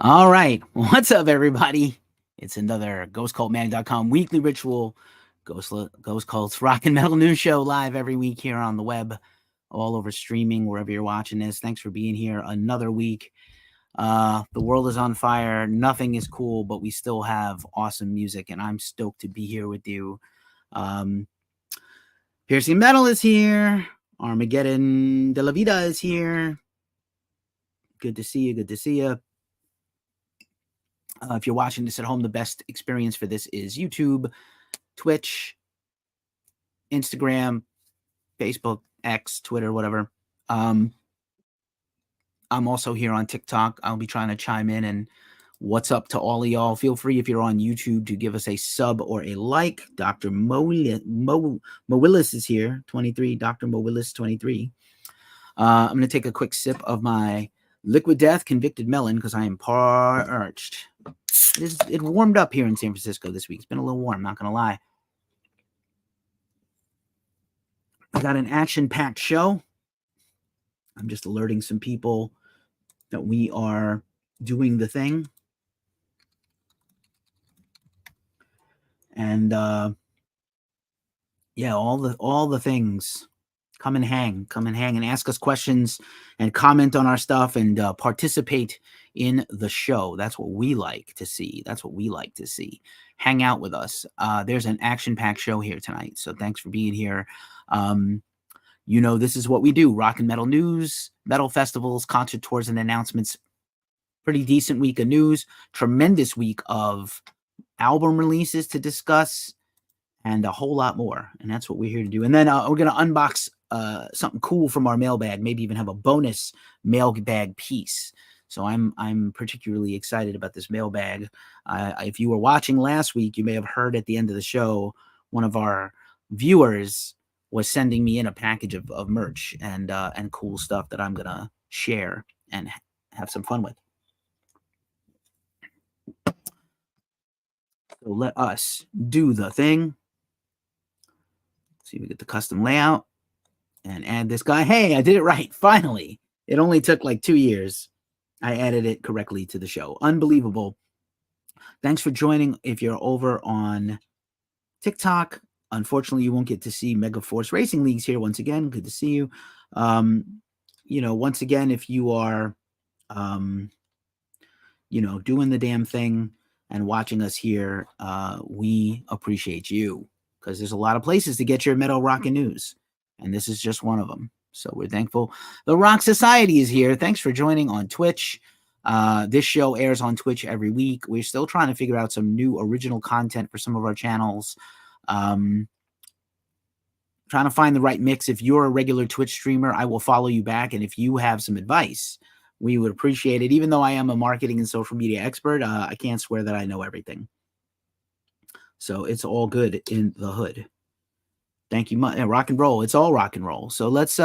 All right. What's up, everybody? It's another GhostCultMag.com weekly ritual. Ghost Cult's rock and metal news show live every week here on the web, all over streaming, wherever you're watching this. Thanks for being here another week. The world is on fire. Nothing is cool, but we still have awesome music, and I'm stoked to be here with you. Piercing Metal is here. Armageddon de la Vida is here. Good to see you. Good to see you. If you're watching this at home, the best experience for this is YouTube, Twitch, Instagram, Facebook, X, Twitter, whatever. I'm also here on TikTok. I'll be trying to chime in and what's up to all of y'all. Feel free if you're on YouTube to give us a sub or a like. Dr. Mo Willis is here, 23. Dr. Mo Willis, 23. I'm going to take a quick sip of my Liquid Death Convicted Melon because I am parched. It warmed up here in San Francisco this week. It's been a little warm, not going to lie. I got an action-packed show. I'm just alerting some people that we are doing the thing. And yeah, all the things. Come and hang and ask us questions and comment on our stuff and participate in the show. That's what we like to see. Hang out with us. There's an action-packed show here tonight, so thanks for being here. This is what we do. Rock and metal news, metal festivals, concert tours, and announcements. Pretty decent week of news. Tremendous week of album releases to discuss and a whole lot more. And that's what we're here to do. And then we're going to unbox something cool from our mailbag, maybe even have a bonus mailbag piece. So I'm particularly excited about this mailbag. If you were watching last week, you may have heard at the end of the show, one of our viewers was sending me in a package of merch and cool stuff that I'm going to share and have some fun with. So let us do the thing. See if we get the custom layout and add this guy. Hey, I did it right. Finally. It only took like 2 years. I added it correctly to the show. Unbelievable. Thanks for joining. If you're over on TikTok, unfortunately, you won't get to see Mega Force Racing Leagues here once again. Good to see you. Once again, if you are, doing the damn thing and watching us here, we appreciate you because there's a lot of places to get your metal rockin' news, and this is just one of them. So we're thankful. The Rock Society is here. Thanks for joining on Twitch. This show airs on Twitch every week. We're still trying to figure out some new original content for some of our channels. Trying to find the right mix. If you're a regular Twitch streamer, I will follow you back. And if you have some advice, we would appreciate it. Even though I am a marketing and social media expert, I can't swear that I know everything. So it's all good in the hood. Thank you. Rock and roll. It's all rock and roll. So let's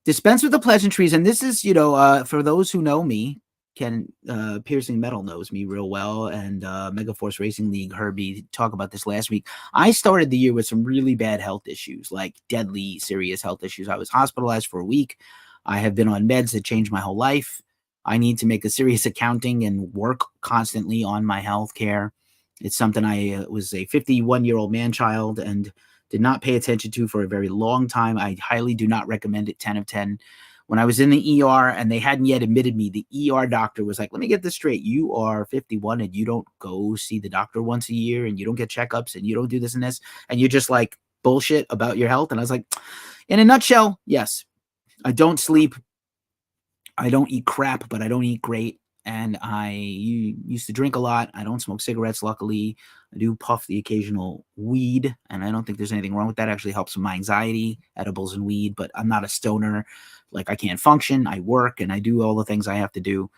dispense with the pleasantries. And this is, for those who know me, Piercing Metal knows me real well, and Megaforce Racing League heard me talk about this last week. I started the year with some really bad health issues, like deadly serious health issues. I was hospitalized for a week. I have been on meds that changed my whole life. I need to make a serious accounting and work constantly on my health care. It's something I was a 51-year-old man-child and did not pay attention to for a very long time. I highly do not recommend it, 10 of 10. When I was in the ER and they hadn't yet admitted me, the ER doctor was like, let me get this straight. You are 51 and you don't go see the doctor once a year and you don't get checkups and you don't do this and this. And you just like bullshit about your health. And I was like, in a nutshell, yes, I don't sleep. I don't eat crap, but I don't eat great. And I used to drink a lot. I don't smoke cigarettes, luckily. I do puff the occasional weed, and I don't think there's anything wrong with that. It actually helps with my anxiety, edibles and weed, but I'm not a stoner. Like, I can't function. I work, and I do all the things I have to do.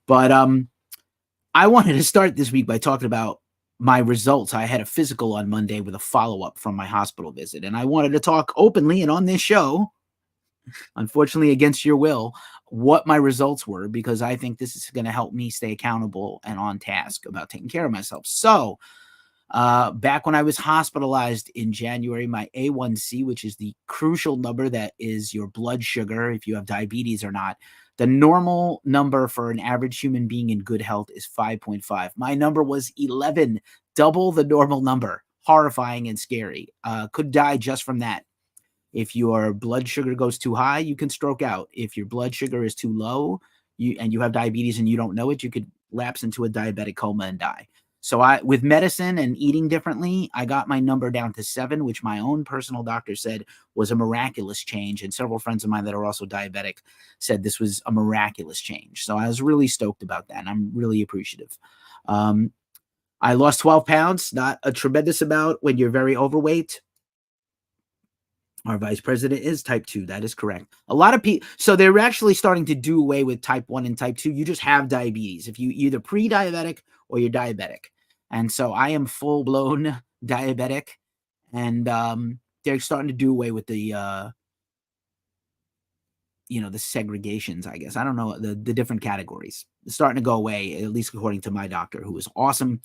But I wanted to start this week by talking about my results. I had a physical on Monday with a follow-up from my hospital visit, and I wanted to talk openly and on this show, unfortunately against your will, what my results were, because I think this is going to help me stay accountable and on task about taking care of myself. So back when I was hospitalized in January, my A1C, which is the crucial number that is your blood sugar, if you have diabetes or not, The normal number for an average human being in good health is 5.5. My number was 11, double the normal number. Horrifying and scary. Could die just from that. If your blood sugar goes too high, you can stroke out. If your blood sugar is too low, you have diabetes and you don't know it, you could lapse into a diabetic coma and die. So with medicine and eating differently, I got my number down to 7, which my own personal doctor said was a miraculous change. And several friends of mine that are also diabetic said this was a miraculous change. So I was really stoked about that. And I'm really appreciative. I lost 12 pounds, not a tremendous amount when you're very overweight. Our vice president is type 2. That is correct. A lot of people, so they're actually starting to do away with type 1 and type 2. You just have diabetes. If you either pre-diabetic or you're diabetic. And so I am full-blown diabetic. And they're starting to do away with the, the segregations, I guess. I don't know, the different categories. It's starting to go away, at least according to my doctor, who is awesome.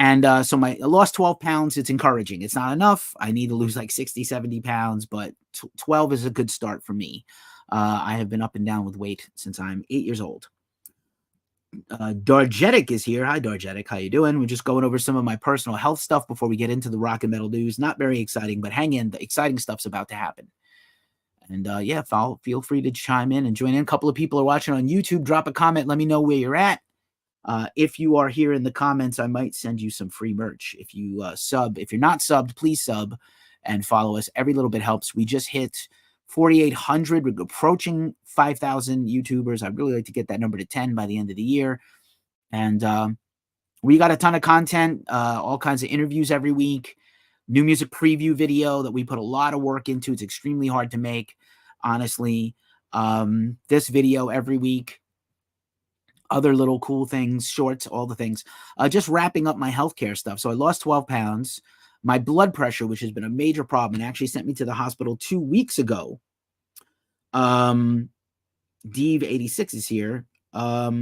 And so I lost 12 pounds. It's encouraging. It's not enough. I need to lose like 60, 70 pounds, but 12 is a good start for me. I have been up and down with weight since I'm 8 years old. Dargetic is here. Hi, Dargetic. How you doing? We're just going over some of my personal health stuff before we get into the rock and metal news. Not very exciting, but hang in. The exciting stuff's about to happen. And yeah, feel free to chime in and join in. A couple of people are watching on YouTube. Drop a comment. Let me know where you're at. If you are here in the comments, I might send you some free merch. If you sub, if you're not subbed, please sub and follow us. Every little bit helps. We just hit 4,800. We're approaching 5,000 YouTubers. I'd really like to get that number to 10 by the end of the year. And we got a ton of content, all kinds of interviews every week, new music preview video that we put a lot of work into. It's extremely hard to make, honestly. This video every week. Other little cool things, shorts, all the things. Just wrapping up my healthcare stuff. So I lost 12 pounds. My blood pressure, which has been a major problem, and actually sent me to the hospital 2 weeks ago. Dave86 is here. My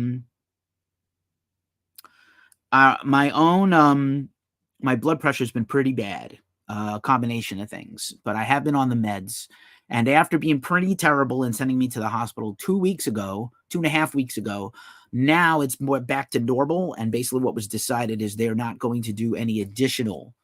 blood pressure has been pretty bad. A combination of things, but I have been on the meds. And after being pretty terrible and sending me to the hospital 2 weeks ago, 2.5 weeks ago, now it's more back to normal. And basically what was decided is they're not going to do any additional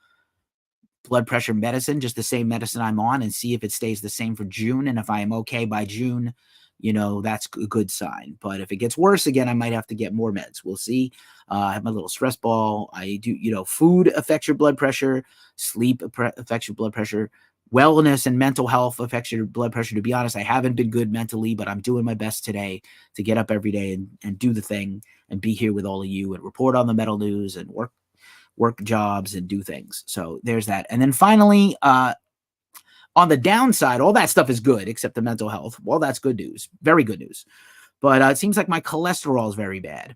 blood pressure medicine, just the same medicine I'm on, and see if it stays the same for June. And if I am okay by June, that's a good sign. But if it gets worse again, I might have to get more meds. We'll see. I have my little stress ball. I do, food affects your blood pressure. Sleep affects your blood pressure. Wellness and mental health affects your blood pressure. To be honest, I haven't been good mentally, but I'm doing my best today to get up every day and do the thing and be here with all of you and report on the metal news and work jobs and do things. So there's that. And then finally, on the downside, all that stuff is good except the mental health. Well, that's good news. Very good news. But it seems like my cholesterol is very bad.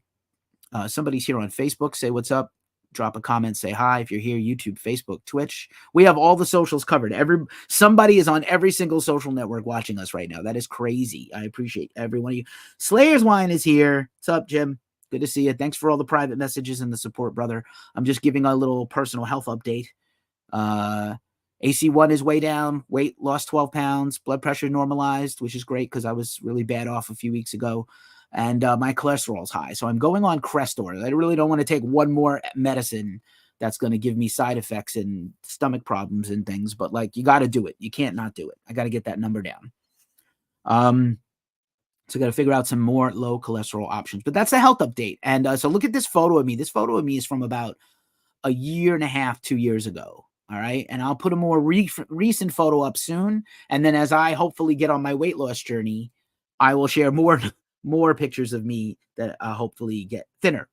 Somebody's here on Facebook. Say what's up. Drop a comment. Say hi. If you're here, YouTube, Facebook, Twitch. We have all the socials covered. Somebody is on every single social network watching us right now. That is crazy. I appreciate every one of you. Slayer's Wine is here. What's up, Jim? Good to see you. Thanks for all the private messages and the support, brother. I'm just giving a little personal health update. AC1 is way down. Weight lost 12 pounds. Blood pressure normalized, which is great because I was really bad off a few weeks ago. And my cholesterol is high. So I'm going on Crestor. I really don't want to take one more medicine that's going to give me side effects and stomach problems and things. But you got to do it. You can't not do it. I got to get that number down. So I got to figure out some more low cholesterol options. But that's a health update. And so look at this photo of me. This photo of me is from about a year and a half, 2 years ago. All right. And I'll put a more recent photo up soon. And then as I hopefully get on my weight loss journey, I will share more pictures of me that hopefully get thinner.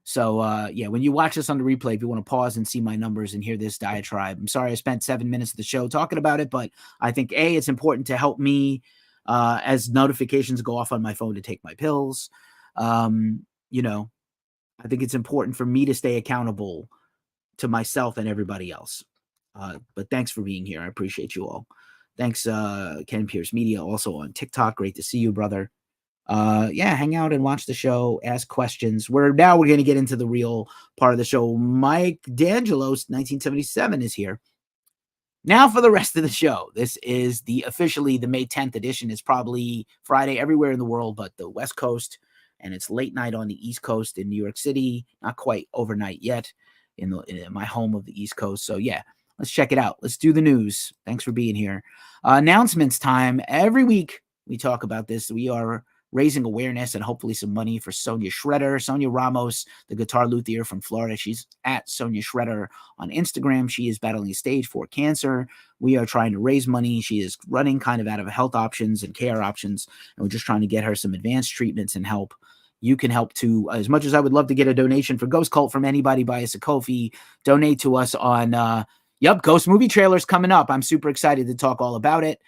So, yeah, when you watch this on the replay, if you want to pause and see my numbers and hear this diatribe, I'm sorry I spent 7 minutes of the show talking about it, but I think, it's important to help me as notifications go off on my phone to take my pills. I think it's important for me to stay accountable to myself and everybody else. But thanks for being here. I appreciate you all. Thanks, Ken Pierce Media, also on TikTok. Great to see you, brother. Hang out and watch the show, ask questions. We're going to get into the real part of the show. Mike D'Angelo's 1977 is here. Now for the rest of the show. This is officially the May 10th edition. It's probably Friday everywhere in the world but the West Coast, and it's late night on the East Coast in New York City. Not quite overnight yet in my home of the East Coast. So yeah, let's check it out. Let's do the news. Thanks for being here. Announcements time. Every week we talk about this. We are raising awareness and hopefully some money for Sonia Shredder. Sonia Ramos, the guitar luthier from Florida. She's at Sonia Shredder on Instagram. She is battling stage 4 cancer. We are trying to raise money. She is running kind of out of health options and care options, and we're just trying to get her some advanced treatments and help. You can help too. As much as I would love to get a donation for Ghost Cult from anybody, buy us a Ko-fi, donate to us on, Ghost movie trailers coming up. I'm super excited to talk all about it.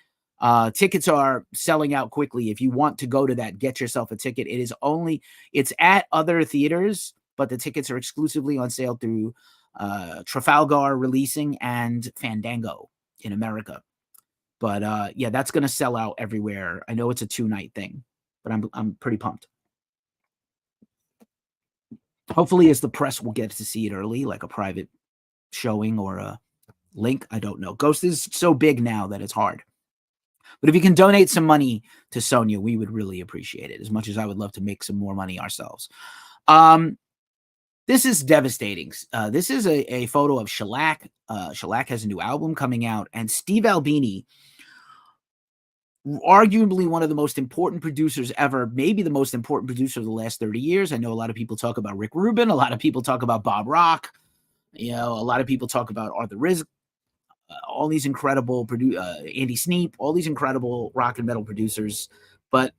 Tickets are selling out quickly. If you want to go to that, get yourself a ticket. It's at other theaters, but the tickets are exclusively on sale through Trafalgar Releasing and Fandango in America. But yeah, that's going to sell out everywhere. I know it's a 2-night thing, but I'm pretty pumped. Hopefully, as the press will get to see it early, like a private showing or a link. I don't know. Ghost is so big now that it's hard. But if you can donate some money to Sonia, we would really appreciate it, as much as I would love to make some more money ourselves. This is devastating. This is a photo of Shellac. Shellac has a new album coming out, and Steve Albini, arguably one of the most important producers ever, maybe the most important producer of the last 30 years. I know a lot of people talk about Rick Rubin. A lot of people talk about Bob Rock. A lot of people talk about Arthur Rizk. All these incredible Andy Sneap, all these incredible rock and metal producers, but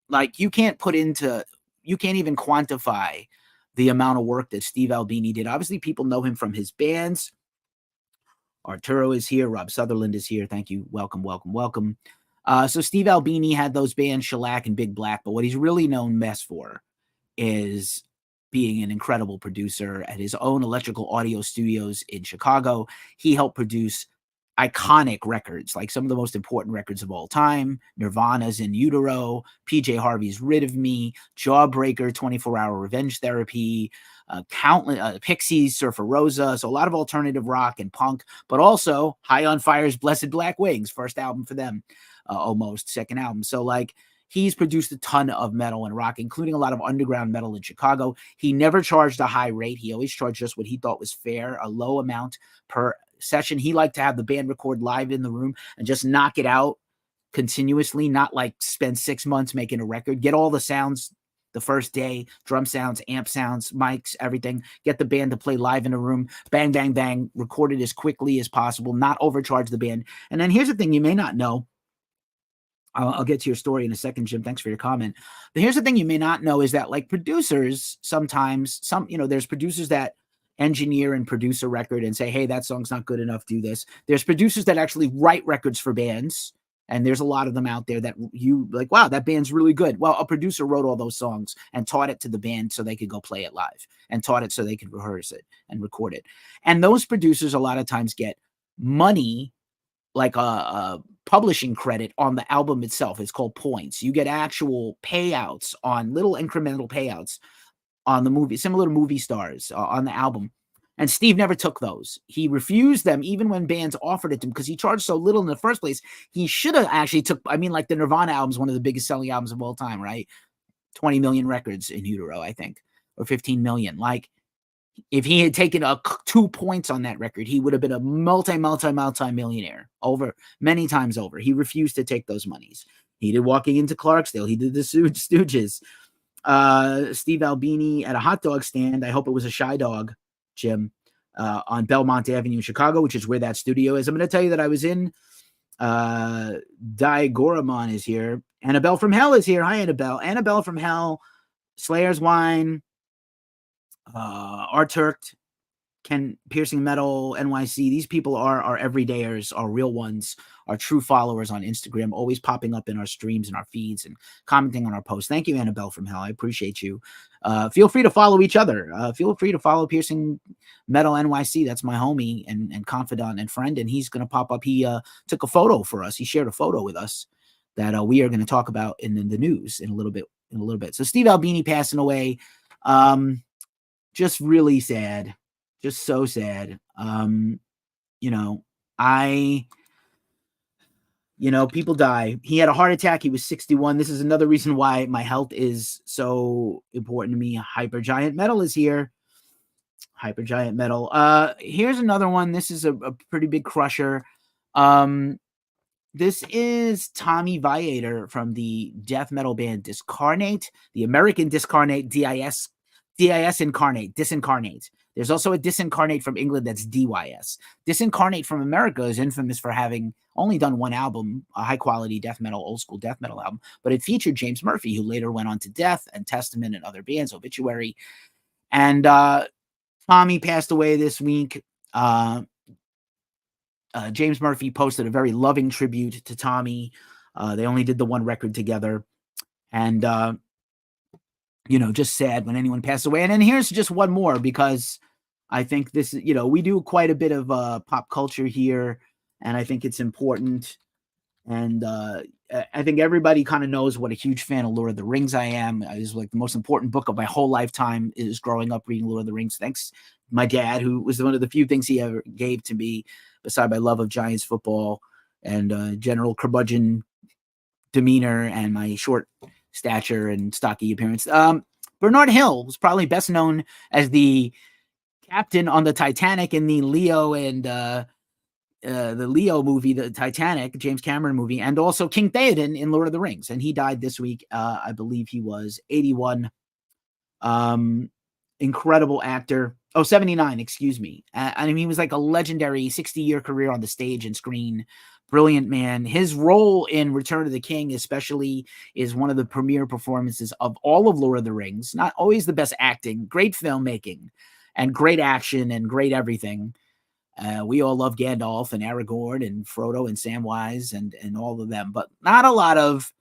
like you can't even quantify the amount of work that Steve Albini did. Obviously, people know him from his bands. Arturo is here. Rob Sutherland is here. Thank you. Welcome, welcome, welcome. So Steve Albini had those bands Shellac and Big Black, but what he's really known best for is being an incredible producer at his own electrical audio studios in Chicago. He helped produce iconic records, like some of the most important records of all time: Nirvana's In Utero, PJ Harvey's Rid of Me, Jawbreaker, 24-Hour Revenge Therapy, countless Pixies, Surfer Rosa. So a lot of alternative rock and punk, but also High on Fire's Blessed Black Wings, first album for them, almost second album. So like, he's produced a ton of metal and rock, including a lot of underground metal in Chicago. He never charged a high rate. He always charged just what he thought was fair, a low amount per session. He liked to have the band record live in the room and just knock it out continuously, not like spend 6 months making a record, get all the sounds the first day, drum sounds, amp sounds, mics, everything, get the band to play live in a room, bang, bang, bang, record it as quickly as possible, not overcharge the band. And then here's the thing you may not know. I'll get to your story in a second, Jim. Thanks for your comment. But here's the thing you may not know is that, like, producers, sometimes there's producers that engineer and produce a record and say, hey, that song's not good enough, do this. There's producers that actually write records for bands, and there's a lot of them out there that you like, wow, that band's really good. Well, a producer wrote all those songs and taught it to the band so they could go play it live, and taught it so they could rehearse it and record it. And those producers a lot of times get money, like a publishing credit on the album itself. It's called points. You get actual payouts, on little incremental payouts on the movie, similar to movie stars on the album. And Steve never took those. He refused them even when bands offered it to him because he charged so little in the first place. He should have actually took, like the Nirvana album is one of the biggest selling albums of all time, right? 20 million records in utero, I think, or 15 million. Like, if he had taken 2 points on that record, he would have been a multi-millionaire many times over. He refused to take those monies. He did Walking into Clarksdale. He did the Stooges. Steve Albini at a hot dog stand. I hope it was a Shy Dog, Jim, on Belmont Avenue in Chicago, which is where that studio is. I'm going to tell you that I was in. Goramon is here. Annabelle from Hell is here. Hi, Annabelle. Annabelle from Hell, Slayer's Wine, Art Turked, Ken Piercing Metal, NYC. These people are our everydayers, our real ones, our true followers on Instagram, always popping up in our streams and our feeds and commenting on our posts. Thank you, Annabelle from Hell. I appreciate you. Feel free to follow each other. Feel free to follow Piercing Metal NYC. That's my homie and confidant and friend, and he's going to pop up. He took a photo for us. He shared a photo with us that we are going to talk about in the news in a little bit. So Steve Albini passing away. Just really sad. Just so sad. People die. He had a heart attack. He was 61. This is another reason why my health is so important to me. Hypergiant Metal is here. Hypergiant Metal. Here's another one. This is a pretty big crusher. This is Tommy Viator from the death metal band Discarnate, the American Discarnate, DIS Incarnate, Disincarnate. There's also a Disincarnate from England that's DYS. Disincarnate from America is infamous for having only done one album, a high-quality death metal, old-school death metal album, but it featured James Murphy, who later went on to Death and Testament and other bands, Obituary. And Tommy passed away this week. James Murphy posted a very loving tribute to Tommy. They only did the one record together. And, just sad when anyone passed away. And then here's just one more, because I think this, we do quite a bit of pop culture here, and I think it's important. And I think everybody kind of knows what a huge fan of Lord of the Rings I am. It was like the most important book of my whole lifetime is growing up reading Lord of the Rings. Thanks my dad, who was one of the few things he ever gave to me, beside my love of Giants football and general curmudgeon demeanor and my short stature and stocky appearance. Bernard Hill was probably best known as the captain on the Titanic in the Leo movie, the Titanic, James Cameron movie, and also King Theoden in Lord of the Rings. And he died this week. I believe he was 81. Incredible actor. 79, excuse me. I mean, he was like a legendary 60-year career on the stage and screen. Brilliant man. His role in Return of the King especially is one of the premier performances of all of Lord of the Rings. Not always the best acting, great filmmaking, and great action and great everything. We all love Gandalf and Aragorn and Frodo and Samwise and all of them, but not a lot of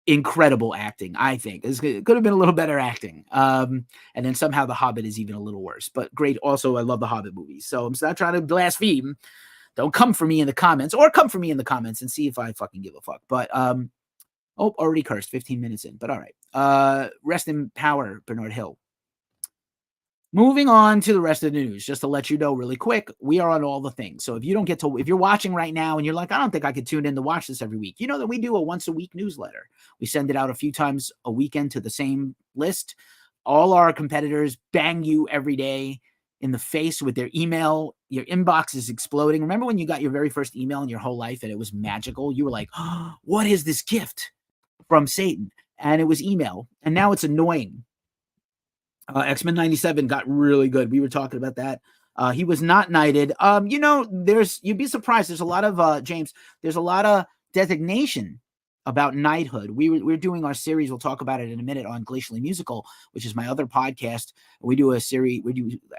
incredible acting, I think. It could have been a little better acting. And then somehow The Hobbit is even a little worse, but great. Also, I love the Hobbit movies. So I'm not trying to blaspheme. Don't come for me in the comments, or come for me in the comments and see if I fucking give a fuck. But, already cursed 15 minutes in, but all right. Rest in power, Bernard Hill. Moving on to the rest of the news, just to let you know really quick, we are on all the things. So if you're watching right now and you're like, I don't think I could tune in to watch this every week, you know that we do a once a week newsletter. We send it out a few times a weekend to the same list. All our competitors bang you every day in the face with their email. Your inbox is exploding. Remember when you got your very first email in your whole life and it was magical? You were like, oh, what is this gift from Satan? And it was email. And now it's annoying. X-Men 97 got really good. We were talking about that. He was not knighted. You'd be surprised. There's a lot of, James, there's a lot of designation about knighthood. We're doing our series. We'll talk about it in a minute on Glacially Musical, which is my other podcast. We do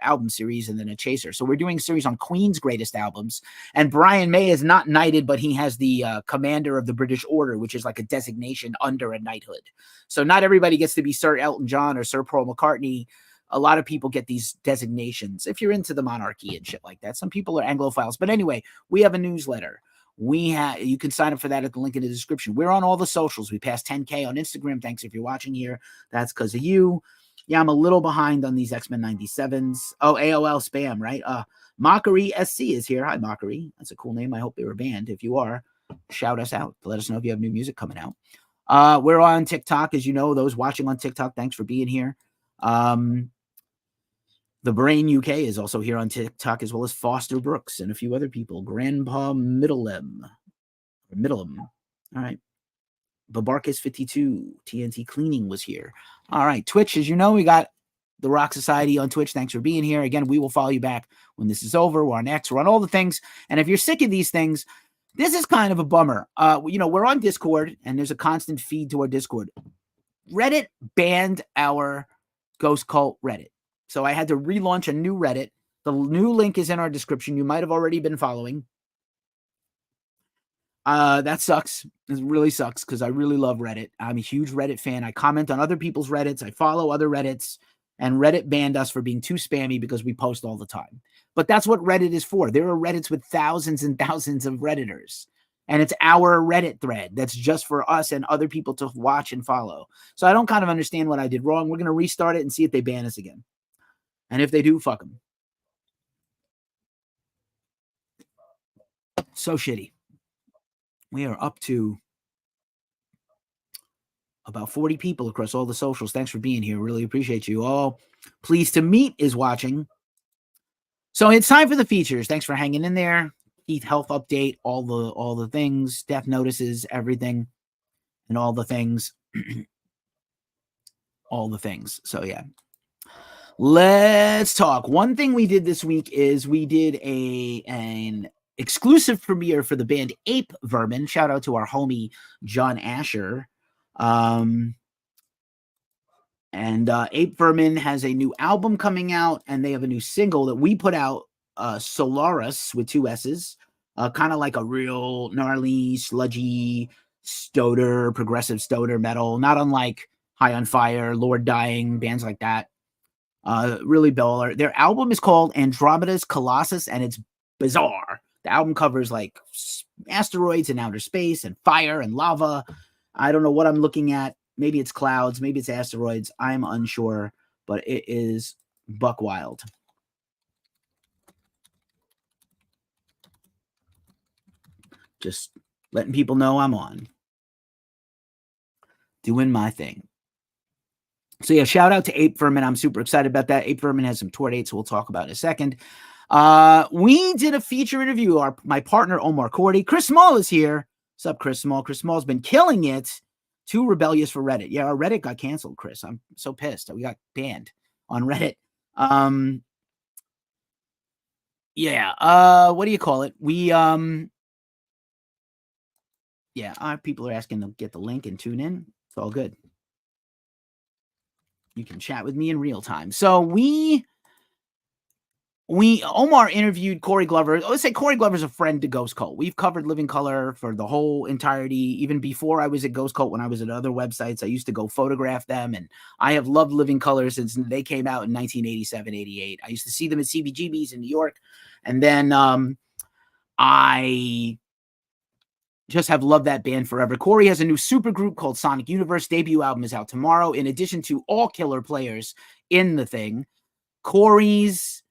album series and then a chaser. So we're doing a series on Queen's greatest albums. And Brian May is not knighted, but he has the Commander of the British Order, which is like a designation under a knighthood. So not everybody gets to be Sir Elton John or Sir Paul McCartney. A lot of people get these designations if you're into the monarchy and shit like that. Some people are Anglophiles. But anyway, we have a newsletter. You can sign up for that at the link in the description. We're on all the socials. We passed 10K on Instagram. Thanks if you're watching here. That's because of you. Yeah, I'm a little behind on these X-Men 97s. Oh, AOL spam, right? Mockery SC is here. Hi, Mockery. That's a cool name. I hope they were banned. If you are, shout us out. Let us know if you have new music coming out. We're on TikTok, as you know. Those watching on TikTok, thanks for being here. The Brain UK is also here on TikTok, as well as Foster Brooks and a few other people. Grandpa Middleham. All right. Babarkis52, TNT Cleaning was here. All right. Twitch, as you know, we got the Rock Society on Twitch. Thanks for being here. Again, we will follow you back when this is over. We're on X. We're on all the things. And if you're sick of these things, this is kind of a bummer. We're on Discord, and there's a constant feed to our Discord. Reddit banned our Ghost Cult Reddit. So I had to relaunch a new Reddit. The new link is in our description. You might have already been following. That sucks. It really sucks because I really love Reddit. I'm a huge Reddit fan. I comment on other people's Reddits. I follow other Reddits. And Reddit banned us for being too spammy because we post all the time. But that's what Reddit is for. There are Reddits with thousands and thousands of Redditors. And it's our Reddit thread that's just for us and other people to watch and follow. So I don't kind of understand what I did wrong. We're going to restart it and see if they ban us again. And if they do, fuck them. So shitty. We are up to about 40 people across all the socials. Thanks for being here. Really appreciate you all. Pleased to meet is watching. So it's time for the features. Thanks for hanging in there. Keith health update, all the things, death notices, everything, and all the things. All the things. So yeah. Let's talk. One thing we did this week is we did an exclusive premiere for the band Ape Vermin. Shout out to our homie John Asher. And Ape Vermin has a new album coming out, and they have a new single that we put out, Solaris with 2 S's, kind of like a real gnarly, sludgy, stoner, progressive stoner metal, not unlike High on Fire, Lord Dying, bands like that. Really baller. Their album is called Andromeda's Colossus, and it's bizarre. The album covers like asteroids in outer space and fire and lava. I don't know what I'm looking at. Maybe it's clouds, maybe it's asteroids. I'm unsure, but it is buck wild. Just letting people know I'm on. Doing my thing. So yeah, shout out to Ape Vermin. I'm super excited about that. Ape Vermin has some tour dates we'll talk about in a second. We did a feature interview. My partner, Omar Cordy. Chris Small is here. What's up, Chris Small? Chris Small's been killing it. Too rebellious for Reddit. Yeah, our Reddit got canceled, Chris. I'm so pissed. We got banned on Reddit. Yeah. What do you call it? People are asking to get the link and tune in. It's all good. You can chat with me in real time. So Omar interviewed Corey Glover. Let's say Corey Glover's a friend to Ghost Cult. We've covered Living Color for the whole entirety. Even before I was at Ghost Cult, when I was at other websites, I used to go photograph them. And I have loved Living Color since they came out in 1987, 88. I used to see them at CBGB's in New York. And then I just have loved that band forever. Corey has a new super group called Sonic Universe. Debut album is out tomorrow. In addition to all killer players in the thing, Corey's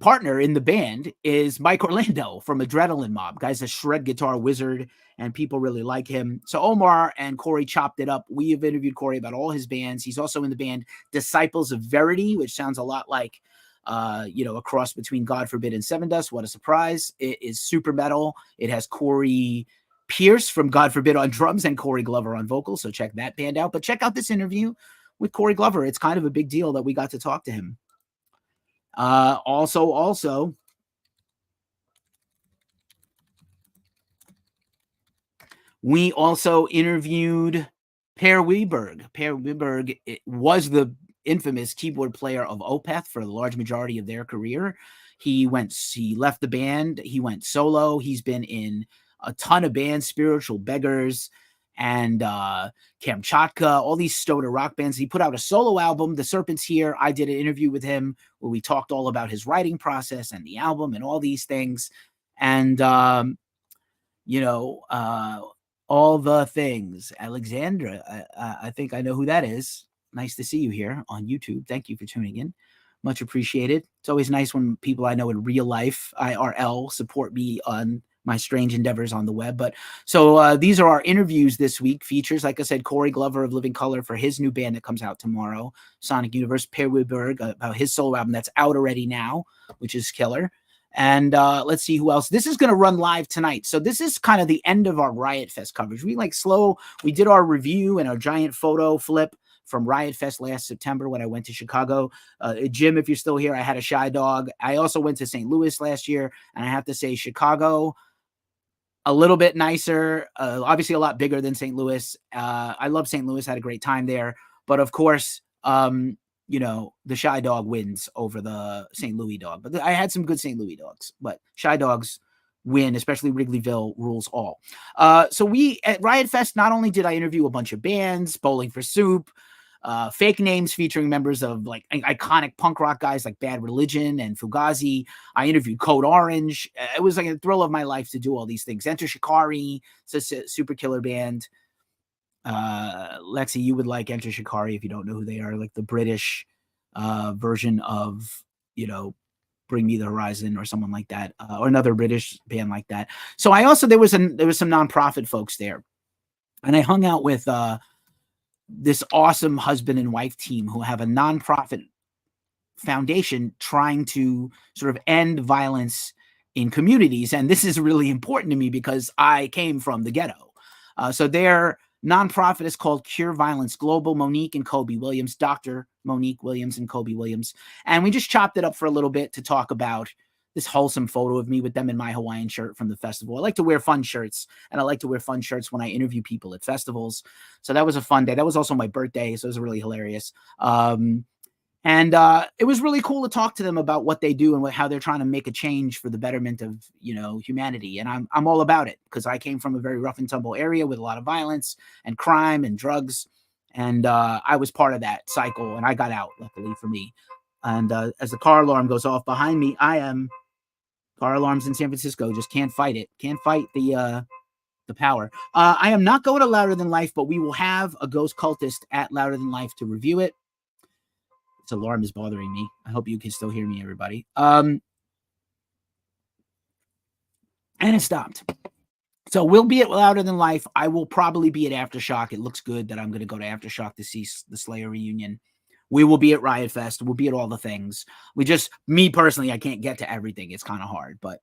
partner in the band is Mike Orlando from Adrenaline Mob. Guy's a shred guitar wizard, and people really like him. So Omar and Corey chopped it up. We have interviewed Corey about all his bands. He's also in the band Disciples of Verity, which sounds a lot like a cross between God Forbid and Seven Dust. What a surprise. It is super metal. It has Corey Pierce from God Forbid on drums and Corey Glover on vocals. So check that band out. But check out this interview with Corey Glover. It's kind of a big deal that we got to talk to him. Also, we also interviewed Per Wiberg. Per Wiberg was the infamous keyboard player of Opeth for the large majority of their career. He left the band. He went solo. He's been in a ton of bands, Spiritual Beggars and Kamchatka, all these stoner rock bands. He put out a solo album, The Serpent's Here. I did an interview with him where we talked all about his writing process and the album and all these things. And, all the things. Alexandra, I think I know who that is. Nice to see you here on YouTube. Thank you for tuning in. Much appreciated. It's always nice when people I know in real life, IRL, support me on my strange endeavors on the web. But so these are our interviews this week. Features, like I said, Corey Glover of Living Color for his new band that comes out tomorrow, Sonic Universe. Per Wiberg about his solo album that's out already now, which is killer. And let's see who else. This is going to run live tonight. So this is kind of the end of our Riot Fest coverage. We did our review and our giant photo flip from Riot Fest last September when I went to Chicago. Jim, if you're still here, I had a Shy Dog. I also went to St. Louis last year, and I have to say Chicago, a little bit nicer, obviously a lot bigger than St. Louis. I love St. Louis, had a great time there. But of course, the Shy Dog wins over the St. Louis dog. But I had some good St. Louis dogs, but Shy Dogs win, especially Wrigleyville rules all. So we at Riot Fest, not only did I interview a bunch of bands, Bowling for Soup, fake names featuring members of like iconic punk rock guys like Bad Religion and Fugazi. I interviewed Code Orange. It was like a thrill of my life to do all these things. Enter Shikari, it's a super killer band. Lexi, you would like Enter Shikari if you don't know who they are, like the British version of, Bring Me the Horizon or someone like that, or another British band like that. So I also, there was some nonprofit folks there, and I hung out with this awesome husband and wife team who have a nonprofit foundation trying to sort of end violence in communities. And this is really important to me because I came from the ghetto. So their nonprofit is called Cure Violence Global. Monique and Kobe Williams, Dr. Monique Williams and Kobe Williams. And we just chopped it up for a little bit to talk about this wholesome photo of me with them in my Hawaiian shirt from the festival. I like to wear fun shirts, and I like to wear fun shirts when I interview people at festivals. So that was a fun day. That was also my birthday, so it was really hilarious. And it was really cool to talk to them about what they do and how they're trying to make a change for the betterment of, humanity. And I'm all about it because I came from a very rough and tumble area with a lot of violence and crime and drugs. And I was part of that cycle, and I got out, luckily for me. And as the car alarm goes off behind me, car alarms in San Francisco, just can't fight it. Can't fight the power. I am not going to Louder Than Life, but we will have a ghost cultist at Louder Than Life to review it. This alarm is bothering me. I hope you can still hear me, everybody. And it stopped. So we'll be at Louder Than Life. I will probably be at Aftershock. It looks good that I'm going to go to Aftershock to see the Slayer reunion. We will be at Riot Fest. We'll be at all the things. Me personally, I can't get to everything. It's kind of hard, but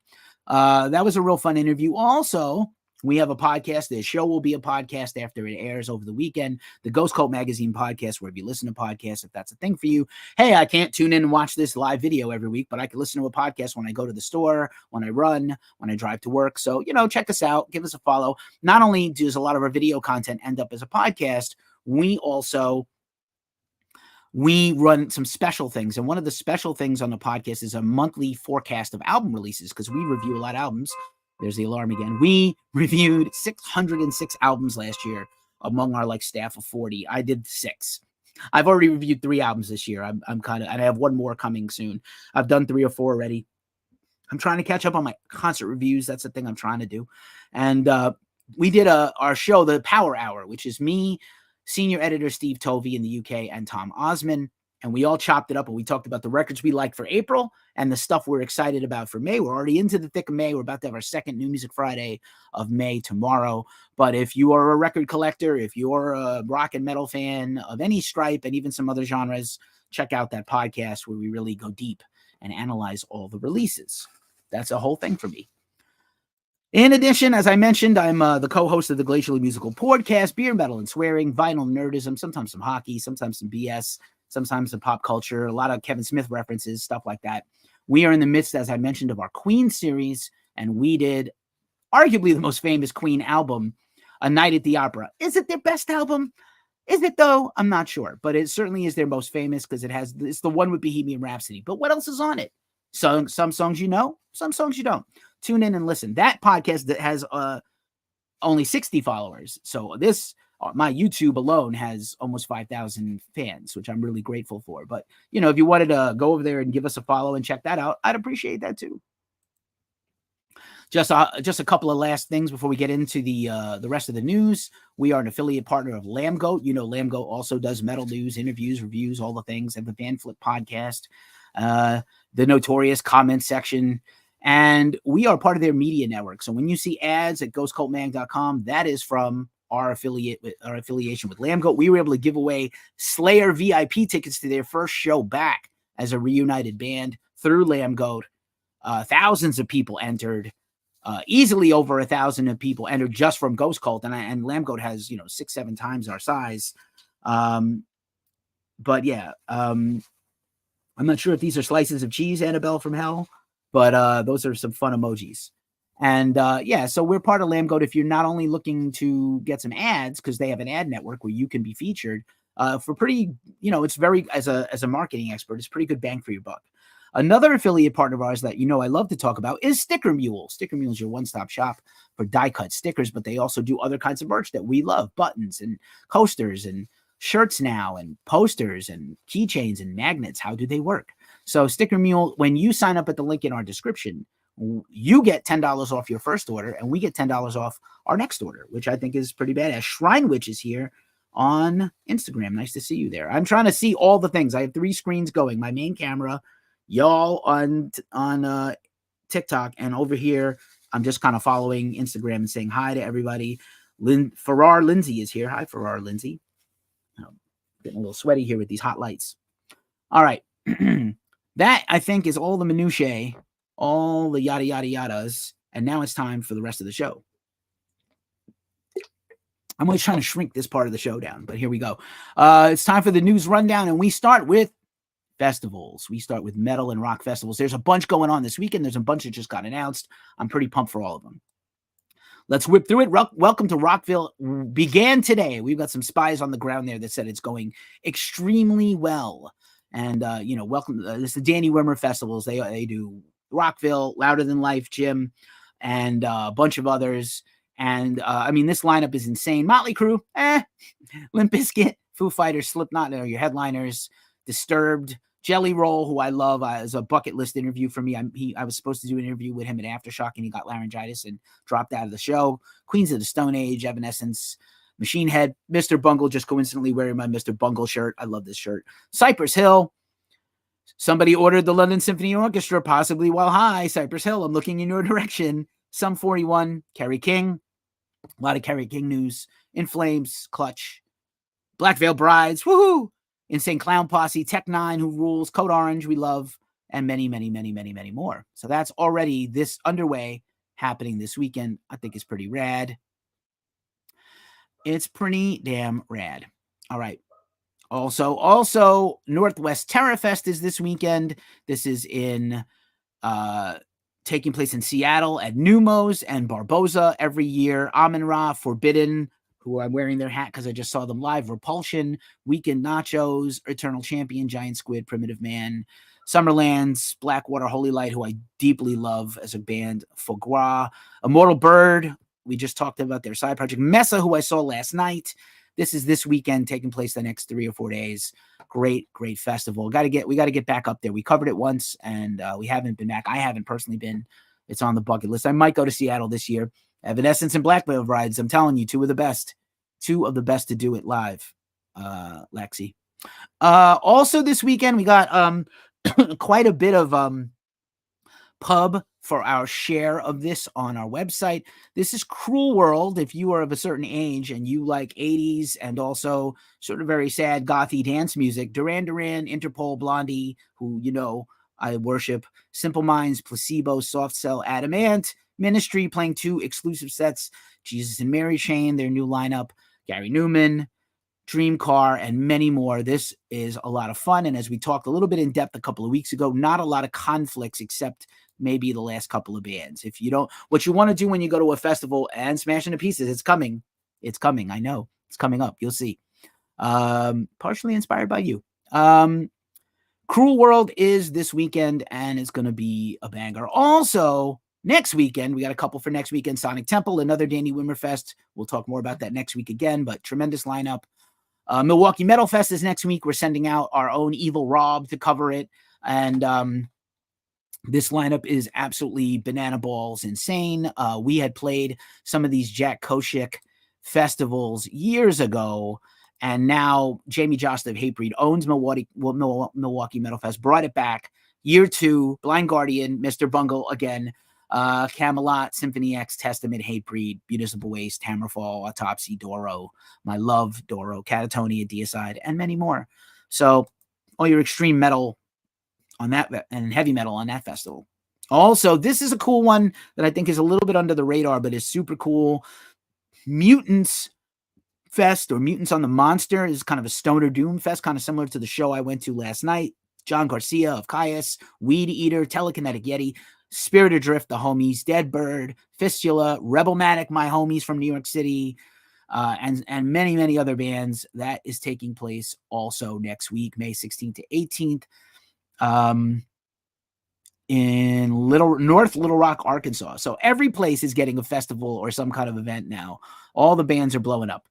that was a real fun interview. Also, we have a podcast. The show will be a podcast after it airs over the weekend. The Ghost Cult Magazine podcast, wherever you listen to podcasts, if that's a thing for you. Hey, I can't tune in and watch this live video every week, but I can listen to a podcast when I go to the store, when I run, when I drive to work. So, check us out. Give us a follow. Not only does a lot of our video content end up as a podcast, we run some special things. And one of the special things on the podcast is a monthly forecast of album releases because we review a lot of albums. There's the alarm again. We reviewed 606 albums last year among our staff of 40. I did 6. I've already reviewed 3 albums this year. and I have one more coming soon. I've done 3 or 4 already. I'm trying to catch up on my concert reviews. That's the thing I'm trying to do. And we did our show, the Power Hour, which is me, senior editor Steve Tovey in the UK, and Tom Osman. And we all chopped it up and we talked about the records we like for April and the stuff we're excited about for May. We're already into the thick of May. We're about to have our second New Music Friday of May tomorrow. But if you are a record collector, if you're a rock and metal fan of any stripe and even some other genres, check out that podcast where we really go deep and analyze all the releases. That's a whole thing for me. In addition, as I mentioned, I'm the co-host of the Glacially Musical Podcast, Beer, Metal, and Swearing, Vinyl Nerdism, sometimes some hockey, sometimes some BS, sometimes some pop culture, a lot of Kevin Smith references, stuff like that. We are in the midst, as I mentioned, of our Queen series, and we did arguably the most famous Queen album, A Night at the Opera. Is it their best album? Is it, though? I'm not sure, but it certainly is their most famous because it's the one with Bohemian Rhapsody. But what else is on it? Some songs you know, some songs you don't. Tune in and listen. That podcast that has only 60 followers. So my YouTube alone has almost 5,000 fans, which I'm really grateful for. But, if you wanted to go over there and give us a follow and check that out, I'd appreciate that too. Just a couple of last things before we get into the rest of the news. We are an affiliate partner of Lambgoat. Lambgoat also does metal news, interviews, reviews, all the things. They have the Van Flip podcast, the Notorious comment section. And we are part of their media network. So when you see ads at ghostcultmag.com, that is from our affiliation with Lambgoat. We were able to give away Slayer VIP tickets to their first show back as a reunited band through Lambgoat. Thousands of people entered. Easily over 1,000 of people entered just from Ghost Cult. And Lambgoat has, 6-7 times our size. But yeah, I'm not sure if these are slices of cheese, Annabelle from Hell. But those are some fun emojis. And so we're part of Lambgoat. If you're not only looking to get some ads, because they have an ad network where you can be featured for pretty, it's very, as a marketing expert, it's pretty good bang for your buck. Another affiliate partner of ours that I love to talk about is Sticker Mule. Sticker Mule is your one-stop shop for die-cut stickers, but they also do other kinds of merch that we love, buttons and coasters and shirts now and posters and keychains and magnets. How do they work? So Sticker Mule, when you sign up at the link in our description, you get $10 off your first order, and we get $10 off our next order, which I think is pretty badass. Shrine Witch is here on Instagram. Nice to see you there. I'm trying to see all the things. I have 3 screens going. My main camera, y'all on TikTok, and over here, I'm just kind of following Instagram and saying hi to everybody. Farrar Lindsay is here. Hi, Farrar Lindsay. Getting a little sweaty here with these hot lights. All right. That, I think, is all the minutiae, all the yada, yada, yadas. And now it's time for the rest of the show. I'm always trying to shrink this part of the show down, but here we go. It's time for the news rundown, and we start with festivals. We start with metal and rock festivals. There's a bunch going on this weekend. There's a bunch that just got announced. I'm pretty pumped for all of them. Let's whip through it. Welcome to Rockville began today. We've got some spies on the ground there that said it's going extremely well. And, welcome. This is the Danny Wimmer festivals. They do Rockville, Louder Than Life, Jim, and a bunch of others. And, this lineup is insane. Motley Crue, Limp Bizkit, Foo Fighters, Slipknot are your headliners. Disturbed, Jelly Roll, who I love, as a bucket list interview for me. I was supposed to do an interview with him at Aftershock, and he got laryngitis and dropped out of the show. Queens of the Stone Age, Evanescence, Machine Head, Mr. Bungle, just coincidentally wearing my Mr. Bungle shirt. I love this shirt. Cypress Hill. Somebody ordered the London Symphony Orchestra, possibly while high. Cypress Hill, I'm looking in your direction. Sum 41, Kerry King. A lot of Kerry King news. In Flames, Clutch. Black Veil Brides, woohoo! Insane Clown Posse, Tech Nine, Who Rules, Code Orange, we love, and many, many, many, many, many more. So that's already this underway, happening this weekend. I think it's pretty rad. It's pretty damn rad. All right. Also, Northwest Terra Fest is this weekend. This is taking place in Seattle at Numos and Barboza every year. Amun-Ra, Forbidden, who I'm wearing their hat because I just saw them live. Repulsion, Weekend Nachos, Eternal Champion, Giant Squid, Primitive Man, Summerlands, Blackwater, Holy Light, who I deeply love as a band, Foie Gras, Immortal Bird, we just talked about their side project, Mesa, who I saw last night. This is this weekend, taking place the next 3 or 4 days. Great festival. We got to get back up there. We covered it once, and we haven't been back. I haven't personally been. It's on the bucket list. I might go to Seattle this year. Evanescence and Black Veil Brides. I'm telling you, two of the best to do it live. Lexi. Also this weekend, we got quite a bit of pub for our share of this on our website. This is Cruel World. If you are of a certain age and you like 80s and also sort of very sad gothy dance music, Duran Duran, Interpol, Blondie, who I worship, Simple Minds, Placebo, Soft Cell, Adamant, Ministry playing 2 exclusive sets, Jesus and Mary Chain, their new lineup, Gary Newman, Dream Car, and many more. This is a lot of fun. And as we talked a little bit in depth a couple of weeks ago, not a lot of conflicts except maybe the last couple of bands. What you want to do when you go to a festival and Smash Into Pieces, it's coming. I know it's coming up. You'll see. Partially inspired by you. Cruel World is this weekend, and it's going to be a banger. Also, next weekend, we got a couple for next weekend. Sonic Temple, another Danny Wimmer Fest. We'll talk more about that next week again, but tremendous lineup. Milwaukee Metal Fest is next week. We're sending out our own Evil Rob to cover it. And this lineup is absolutely banana balls insane. We had played some of these Jack Koshik festivals years ago, and now Jamie Jost of Hatebreed owns Milwaukee Metal Fest, brought it back. Year 2, Blind Guardian, Mr. Bungle again, Camelot, Symphony X, Testament, Hatebreed, Municipal Waste, Hammerfall, Autopsy, Doro, My Love, Doro, Catatonia, Deicide, and many more. So all your extreme metal on that and heavy metal on that festival. Also, this is a cool one that I think is a little bit under the radar, but is super cool. Mutants Fest, or Mutants on the Monster, is kind of a stoner doom fest, kind of similar to the show I went to last night. John Garcia of Caius, Weed Eater, Telekinetic Yeti, Spirit Adrift, the homies, Dead Bird, Fistula, Rebelmatic, my homies from New York City, and many, many other bands. That is taking place also next week, May 16th to 18th. In North Little Rock, Arkansas. So every place is getting a festival or some kind of event now. All the bands are blowing up.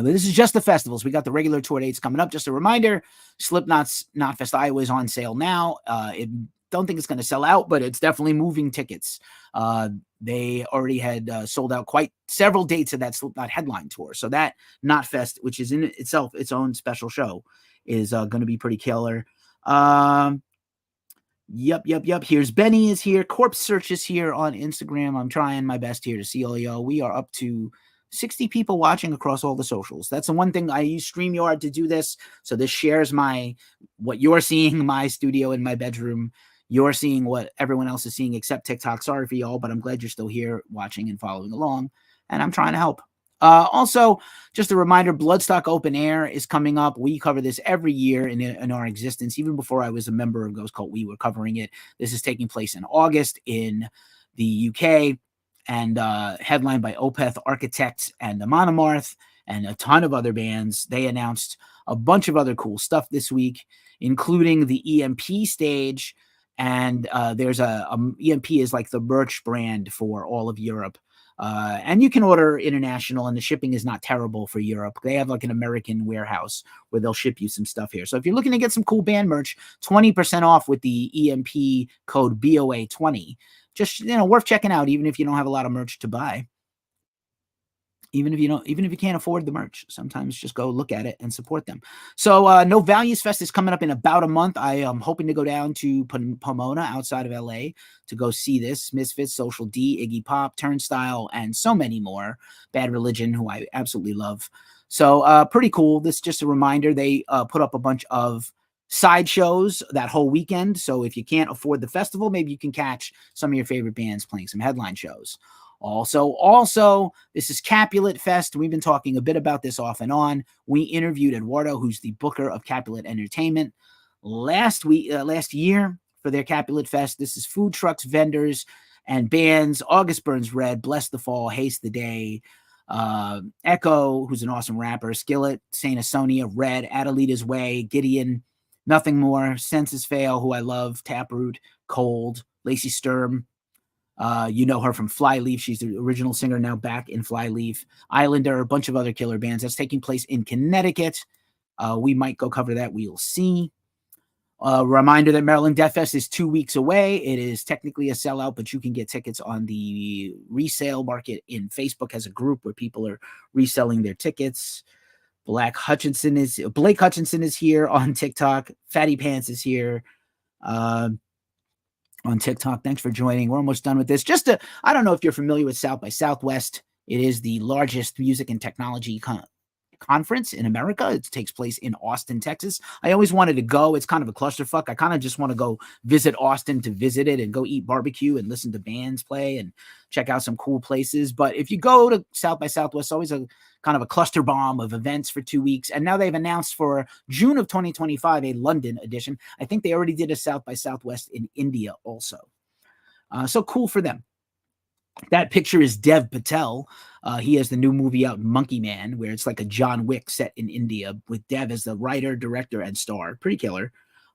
This is just the festivals. We got the regular tour dates coming up. Just a reminder, Slipknot's Knotfest Iowa is on sale now. Don't think it's going to sell out, but it's definitely moving tickets. They already had sold out quite several dates of that Slipknot headline tour. So that Knotfest, which is in itself its own special show, is going to be pretty killer. Yep. Here's Benny is here. Corpse Search is here on Instagram. I'm trying my best here to see all y'all. We are up to 60 people watching across all the socials. That's the one thing I use StreamYard to do this. So this shares what you're seeing, my studio in my bedroom. You're seeing what everyone else is seeing except TikTok. Sorry for y'all, but I'm glad you're still here watching and following along. And I'm trying to help. Also, just a reminder, Bloodstock Open Air is coming up. We cover this every year in our existence. Even before I was a member of Ghost Cult, we were covering it. This is taking place in August in the UK and headlined by Opeth, Architects, and the Monomarth, and a ton of other bands. They announced a bunch of other cool stuff this week, including the EMP stage. And there's EMP is like the merch brand for all of Europe. And you can order international, and the shipping is not terrible for Europe. They have like an American warehouse where they'll ship you some stuff here. So if you're looking to get some cool band merch, 20% off with the EMP code BOA20. Just, worth checking out, even if you don't have a lot of merch to buy. Even if you can't afford the merch, sometimes just go look at it and support them. So No Values Fest is coming up in about a month. I am hoping to go down to Pomona outside of LA to go see this. Misfits, Social D, Iggy Pop, Turnstile, and so many more. Bad Religion, who I absolutely love. So pretty cool. This is just a reminder. They put up a bunch of sideshows that whole weekend. So if you can't afford the festival, maybe you can catch some of your favorite bands playing some headline shows. Also, this is Capulet Fest. We've been talking a bit about this off and on. We interviewed Eduardo, who's the booker of Capulet Entertainment, last year for their Capulet Fest. This is food trucks, vendors, and bands. August Burns Red, Bless the Fall, Haste the Day, Echo, who's an awesome rapper, Skillet, Saint Asonia, Red, Adelita's Way, Gideon, Nothing More, Senses Fail, who I love, Taproot, Cold, Lacey Sturm. You know her from Flyleaf. She's the original singer, now back in Flyleaf. Islander, a bunch of other killer bands. That's taking place in Connecticut. We might go cover that. We'll see. Reminder that Maryland Death Fest is 2 weeks away. It is technically a sellout, but you can get tickets on the resale market. In Facebook has a group where people are reselling their tickets. Blake Hutchinson is here on TikTok. Fatty Pants is here. On TikTok. Thanks for joining. We're almost done with this. I don't know if you're familiar with South by Southwest. It is the largest music and technology conference in America. It takes place in Austin, Texas. I always wanted to go. It's kind of a clusterfuck. I kind of just want to go visit Austin to visit it and go eat barbecue and listen to bands play and check out some cool places. But if you go to South by Southwest, it's always a kind of a cluster bomb of events for 2 weeks. And now they've announced for June of 2025 a London edition. I think they already did a South by Southwest in India also. So cool for them. That picture is Dev Patel. He has the new movie out, Monkey Man, where it's like a John Wick set in India with Dev as the writer, director, and star. Pretty killer.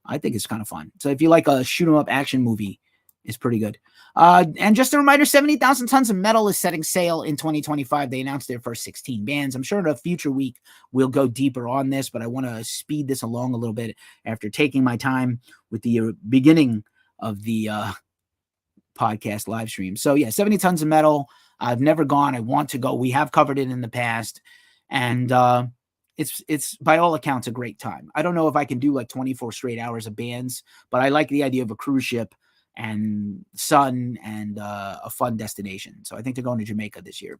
I think it's kind of fun. So if you like a shoot 'em up action movie, it's pretty good. And just a reminder, 70,000 Tons of Metal is setting sail in 2025. They announced their first 16 bands. I'm sure in a future week we'll go deeper on this, but I want to speed this along a little bit after taking my time with the beginning of the podcast live stream. So yeah, 70 Tons of Metal. I've never gone. I want to go. We have covered it in the past, and it's by all accounts a great time. I don't know if I can do like 24 straight hours of bands, but I like the idea of a cruise ship and sun and a fun destination. So I think they're going to Jamaica this year.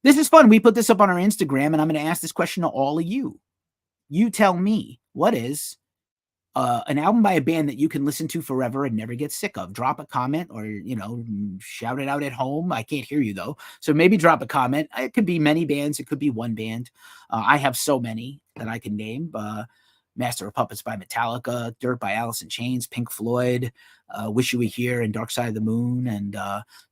This is fun. We put this up on our Instagram, and I'm going to ask this question to all of you. You tell me, what is an album by a band that you can listen to forever and never get sick of? Drop a comment or, shout it out at home. I can't hear you though. So maybe drop a comment. It could be many bands. It could be one band. I have so many that I can name. Master of Puppets by Metallica, Dirt by Alice in Chains, Pink Floyd, Wish You Were Here, and Dark Side of the Moon, and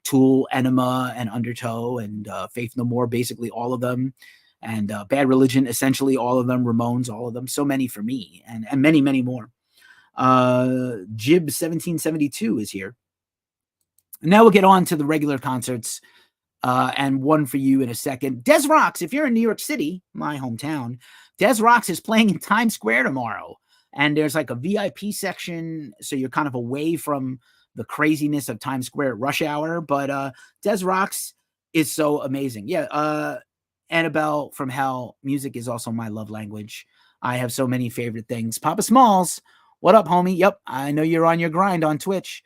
Tool, Enema, and Undertow, and Faith No More, basically all of them. And Bad Religion, essentially all of them. Ramones, all of them. So many for me, and many, many more. Jib 1772 is here. Now we'll get on to the regular concerts, and one for you in a second. Des Rocks, if you're in New York City, my hometown, Des Rocks is playing in Times Square tomorrow. And there's like a VIP section, so you're kind of away from the craziness of Times Square at rush hour. But Des Rocks is so amazing. Yeah, Annabelle from Hell, music is also my love language. I have so many favorite things. Papa Smalls, What up, homie? Yep, I know you're on your grind on Twitch.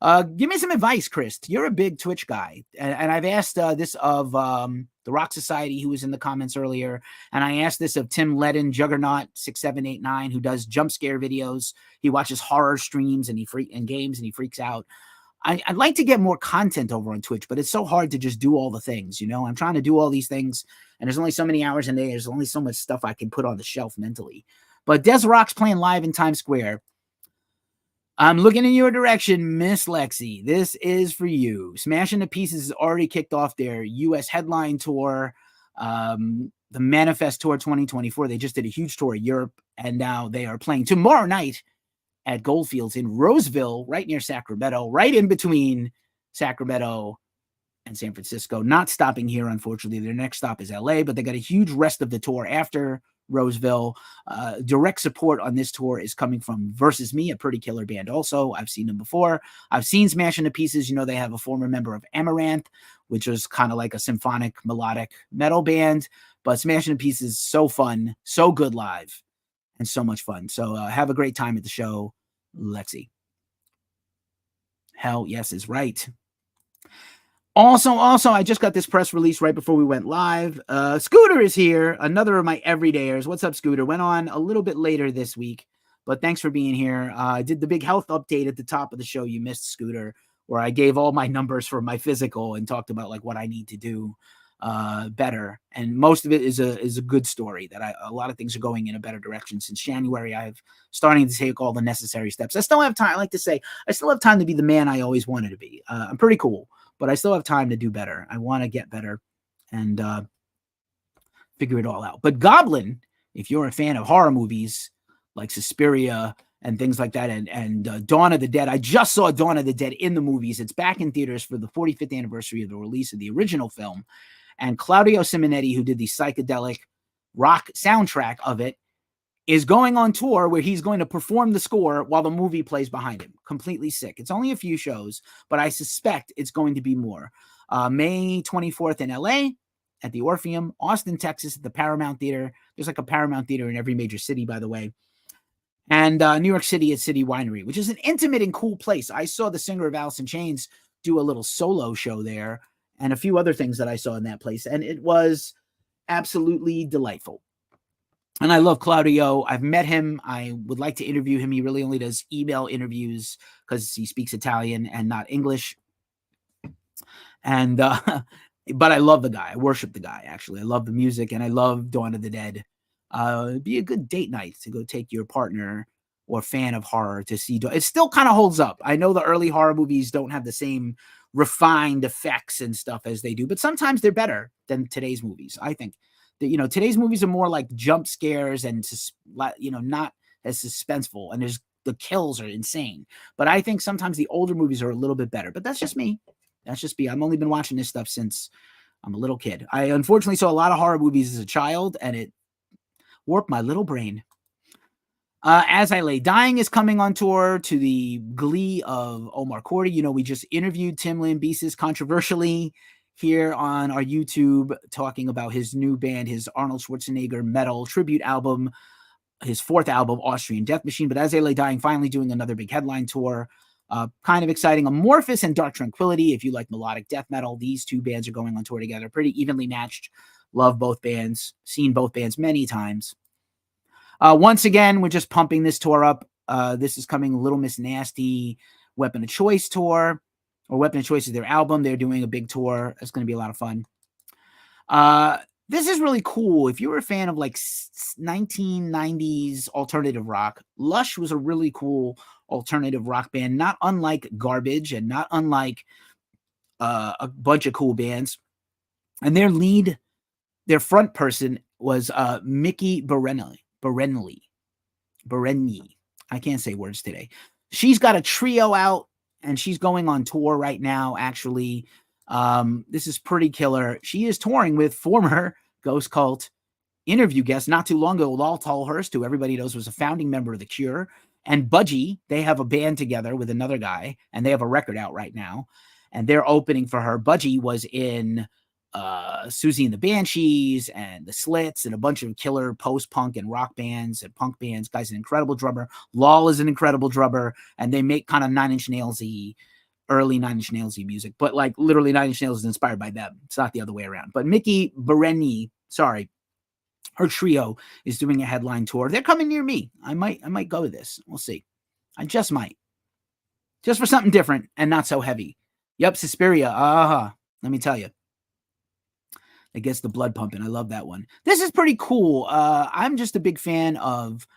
Give me some advice, Chris. You're a big Twitch guy, and I've asked this of the Rock Society, who was in the comments earlier, and I asked this of Tim Ledden, Juggernaut 6789, who does jump scare videos. He watches horror streams and games, and he freaks out. I'd like to get more content over on Twitch, but it's so hard to just do all the things. I'm trying to do all these things, and there's only so many hours in a day. There's only so much stuff I can put on the shelf mentally. But Des Rock's playing live in Times Square. I'm looking in your direction, Miss Lexi. This is for you. Smashing the Pieces has already kicked off their U.S. headline tour, the Manifest Tour 2024. They just did a huge tour of Europe, and now they are playing tomorrow night at Goldfields in Roseville, right near Sacramento, right in between Sacramento and San Francisco. Not stopping here, unfortunately. Their next stop is L.A., but they got a huge rest of the tour after Roseville. Direct support on this tour is coming from Versus Me, a pretty killer band also. I've seen them before. I've seen Smashing the Pieces. They have a former member of Amaranth, which was kind of like a symphonic melodic metal band. But Smashing the Pieces is so fun, so good live, and so much fun. So have a great time at the show, Lexi. Hell yes is right. Also, I just got this press release right before we went live. Scooter is here, another of my everydayers. What's up, Scooter? Went on a little bit later this week, but thanks for being here. I did the big health update at the top of the show. You missed, Scooter, where I gave all my numbers for my physical and talked about like what I need to do better. And most of it is a good story that a lot of things are going in a better direction. Since January, I've starting to take all the necessary steps. I still have time. I like to say I still have time to be the man I always wanted to be. I'm pretty cool, but I still have time to do better. I want to get better and figure it all out. But Goblin, if you're a fan of horror movies like Suspiria and things like that, and Dawn of the Dead, I just saw Dawn of the Dead in the movies. It's back in theaters for the 45th anniversary of the release of the original film. And Claudio Simonetti, who did the psychedelic rock soundtrack of it, is going on tour where he's going to perform the score while the movie plays behind him. Completely sick. It's only a few shows, but I suspect it's going to be more. May 24th in LA at the Orpheum, Austin, Texas at the Paramount Theater. There's like a Paramount Theater in every major city, by the way. And New York City at City Winery, which is an intimate and cool place. I saw the singer of Alice in Chains do a little solo show there and a few other things that I saw in that place. And it was absolutely delightful. And I love Claudio. I've met him. I would like to interview him. He really only does email interviews because he speaks Italian and not English. And but I love the guy. I worship the guy, actually. I love the music, and I love Dawn of the Dead. It'd be a good date night to go take your partner or fan of horror to see. It still kind of holds up. I know the early horror movies don't have the same refined effects and stuff as they do, but sometimes they're better than today's movies. I think that, today's movies are more like jump scares and, not as suspenseful, and the kills are insane. But I think sometimes the older movies are a little bit better, but that's just me. I've only been watching this stuff since I'm a little kid. I unfortunately saw a lot of horror movies as a child, and it warped my little brain. As I Lay Dying is coming on tour to the glee of Omar Cordy. We just interviewed Tim Lambesis controversially here on our YouTube, talking about his new band, his Arnold Schwarzenegger metal tribute album, his fourth album, Austrian Death Machine. But As I Lay Dying finally doing another big headline tour. Kind of exciting. Amorphous and Dark Tranquillity. If you like melodic death metal, these two bands are going on tour together. Pretty evenly matched. Love both bands. Seen both bands many times. Once again, we're just pumping this tour up. This is coming Little Miss Nasty Weapon of Choice tour, or Weapon of Choice is their album. They're doing a big tour. It's going to be a lot of fun. This is really cool. If you were a fan of like 1990s alternative rock, Lush was a really cool alternative rock band, not unlike Garbage and not unlike a bunch of cool bands. And their front person was Mickey Berenyi. I can't say words today. She's got a trio out, and she's going on tour right now, actually. This is pretty killer. She is touring with former Ghost Cult interview guest not too long ago, Lal Tolhurst, who everybody knows was a founding member of The Cure, and Budgie. They have a band together with another guy, and they have a record out right now, and they're opening for her. Budgie was in Susie and the Banshees and the Slits and a bunch of killer post-punk and rock bands and punk bands. Guy's an incredible drummer. Lol is an incredible drummer, and they make kind of Nine Inch Nails-y, early Nine Inch Nails-y music, but like literally Nine Inch Nails is inspired by them. It's not the other way around. But Mickey Bereni, her trio is doing a headline tour. They're coming near me. I might go to this. We'll see. I just might. Just for something different and not so heavy. Yep, Suspiria. Let me tell you. It gets the blood pumping. I love that one. This is pretty cool. I'm just a big fan of,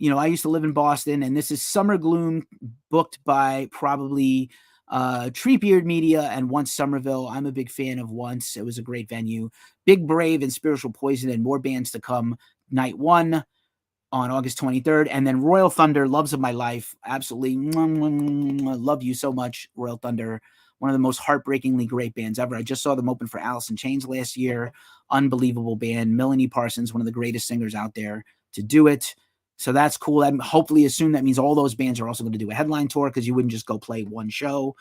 I used to live in Boston, and this is Summer Gloom, booked by probably Treebeard Media and Once Somerville. I'm a big fan of Once. It was a great venue. Big Brave and Spiritual Poison and more bands to come. Night 1 on August 23rd. And then Royal Thunder, Loves of My Life. Absolutely. Love you so much, Royal Thunder. One of the most heartbreakingly great bands ever. I just saw them open for Alice in Chains last year. Unbelievable band. Melanie Parsons, one of the greatest singers out there to do it. So that's cool. And hopefully soon that means all those bands are also going to do a headline tour, because you wouldn't just go play one show.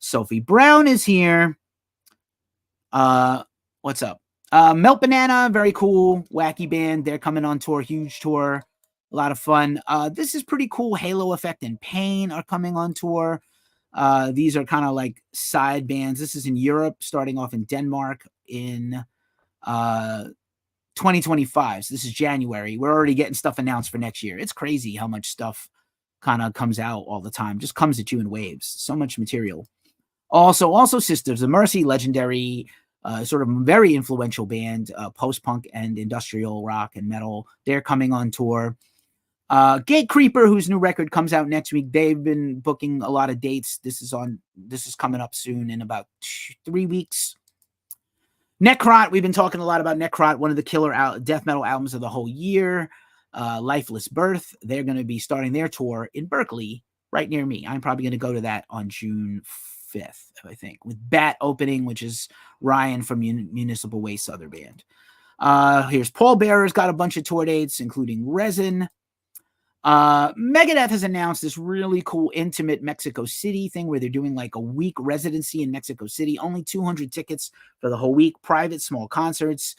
Sophie Brown is here. What's up? Melt Banana, very cool, wacky band. They're coming on tour, huge tour. A lot of fun. This is pretty cool. Halo Effect and Pain are coming on tour. These are kind of like side bands. This is in Europe, starting off in Denmark in 2025. So this is January. We're already getting stuff announced for next year. It's crazy how much stuff kind of comes out all the time. Just comes at you in waves. So much material. Also Sisters of Mercy, legendary, sort of very influential band, post-punk and industrial rock and metal. They're coming on tour. Gate Creeper, whose new record comes out next week. They've been booking a lot of dates. This is coming up soon in about 3 weeks. Necrot, we've been talking a lot about Necrot, one of the killer death metal albums of the whole year. Lifeless Birth, they're going to be starting their tour in Berkeley, right near me. I'm probably going to go to that on June 5th, I think, with Bat opening, which is Ryan from Municipal Waste, other band. Here's Paul Bearer's got a bunch of tour dates, including Resin. Megadeth has announced this really cool intimate Mexico City thing where they're doing like a week residency in Mexico City. Only 200 tickets for the whole week. Private small concerts,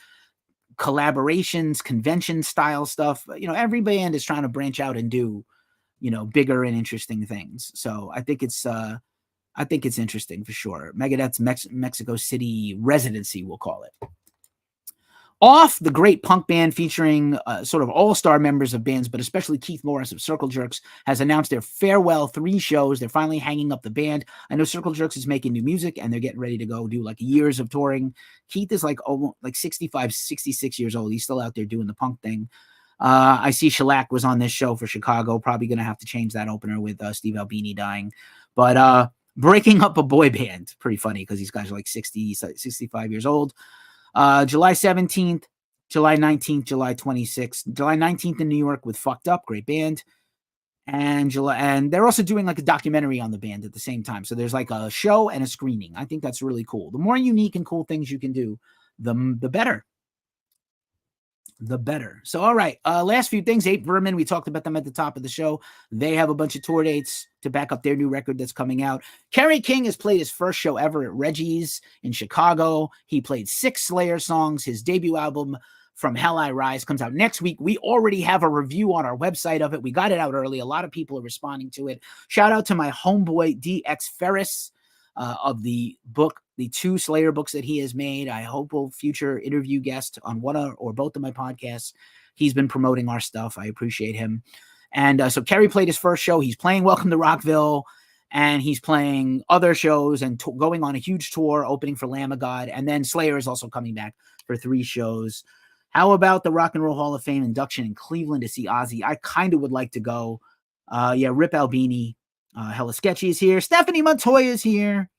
collaborations, convention style stuff. Every band is trying to branch out and do, bigger and interesting things. So I think it's interesting for sure. Megadeth's Mexico City residency, we'll call it. Off, the great punk band featuring sort of all-star members of bands, but especially Keith Morris of Circle Jerks, has announced their farewell 3 shows. They're finally hanging up the band. I know Circle Jerks is making new music, and they're getting ready to go do like years of touring. Keith is like almost like 65, 66 years old. He's still out there doing the punk thing. I see Shellac was on this show for Chicago. Probably going to have to change that opener with Steve Albini dying. But breaking up a boy band, pretty funny because these guys are like 60, 65 years old. July 17th, July 19th, July 26th. July 19th in New York with Fucked Up, great band. And they're also doing like a documentary on the band at the same time. So there's like a show and a screening. I think that's really cool. The more unique and cool things you can do, the better. The better. So, all right. Last few things. Ape Vermin, we talked about them at the top of the show. They have a bunch of tour dates to back up their new record that's coming out. Kerry King has played his first show ever at Reggie's in Chicago. He played 6 Slayer songs. His debut album, From Hell I Rise, comes out next week. We already have a review on our website of it. We got it out early. A lot of people are responding to it. Shout out to my homeboy DX Ferris of the book, the 2 Slayer books that he has made. I hope will future interview guest on one or both of my podcasts. He's been promoting our stuff. I appreciate him. And so Kerry played his first show. He's playing Welcome to Rockville, and he's playing other shows and going on a huge tour, opening for Lamb of God. And then Slayer is also coming back for 3 shows. How about the Rock and Roll Hall of Fame induction in Cleveland to see Ozzy? I kind of would like to go. Rip Albini, Hella Sketchy is here. Stephanie Montoya is here.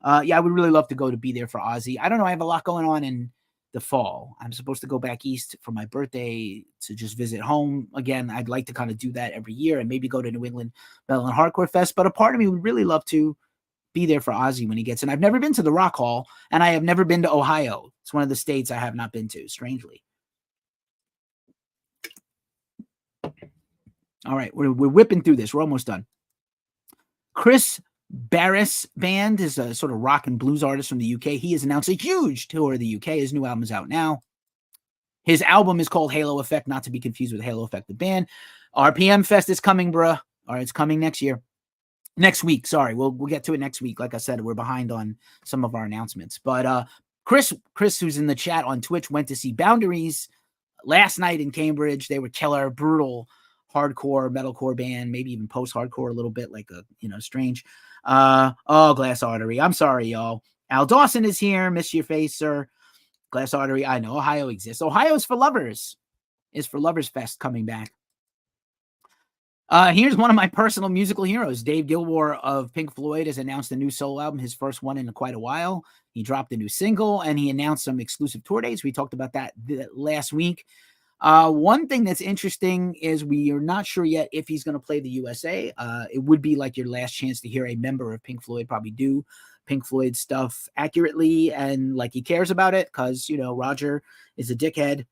I would really love to go to be there for Ozzy. I don't know. I have a lot going on in the fall. I'm supposed to go back east for my birthday to just visit home again. I'd like to kind of do that every year and maybe go to New England Metal and Hardcore Fest. But a part of me would really love to be there for Ozzy when he gets in. I've never been to the Rock Hall, and I have never been to Ohio. It's one of the states I have not been to, strangely. All right, we're whipping through this. We're almost done. Chris Barris Band is a sort of rock and blues artist from the UK. He has announced a huge tour of the UK. His new album is out now. His album is called Halo Effect, not to be confused with Halo Effect, the band. RPM Fest is coming, bruh. All right, it's coming next week. Sorry, we'll get to it next week. Like I said, we're behind on some of our announcements. But Chris, who's in the chat on Twitch, went to see Boundaries last night in Cambridge. They were killer, brutal, hardcore, metalcore band, maybe even post-hardcore a little bit, like strange. Glass Artery. I'm sorry, y'all. Al Dawson is here. Miss your face, sir. Glass Artery. I know Ohio exists. Ohio is for lovers. Is for Lovers Fest coming back. Here's one of my personal musical heroes. Dave Gilmour of Pink Floyd has announced a new solo album, his first one in quite a while. He dropped a new single, and he announced some exclusive tour dates. We talked about that last week. One thing that's interesting is we are not sure yet if he's going to play the USA. It would be like your last chance to hear a member of Pink Floyd probably do Pink Floyd stuff accurately and like he cares about it, because, Roger is a dickhead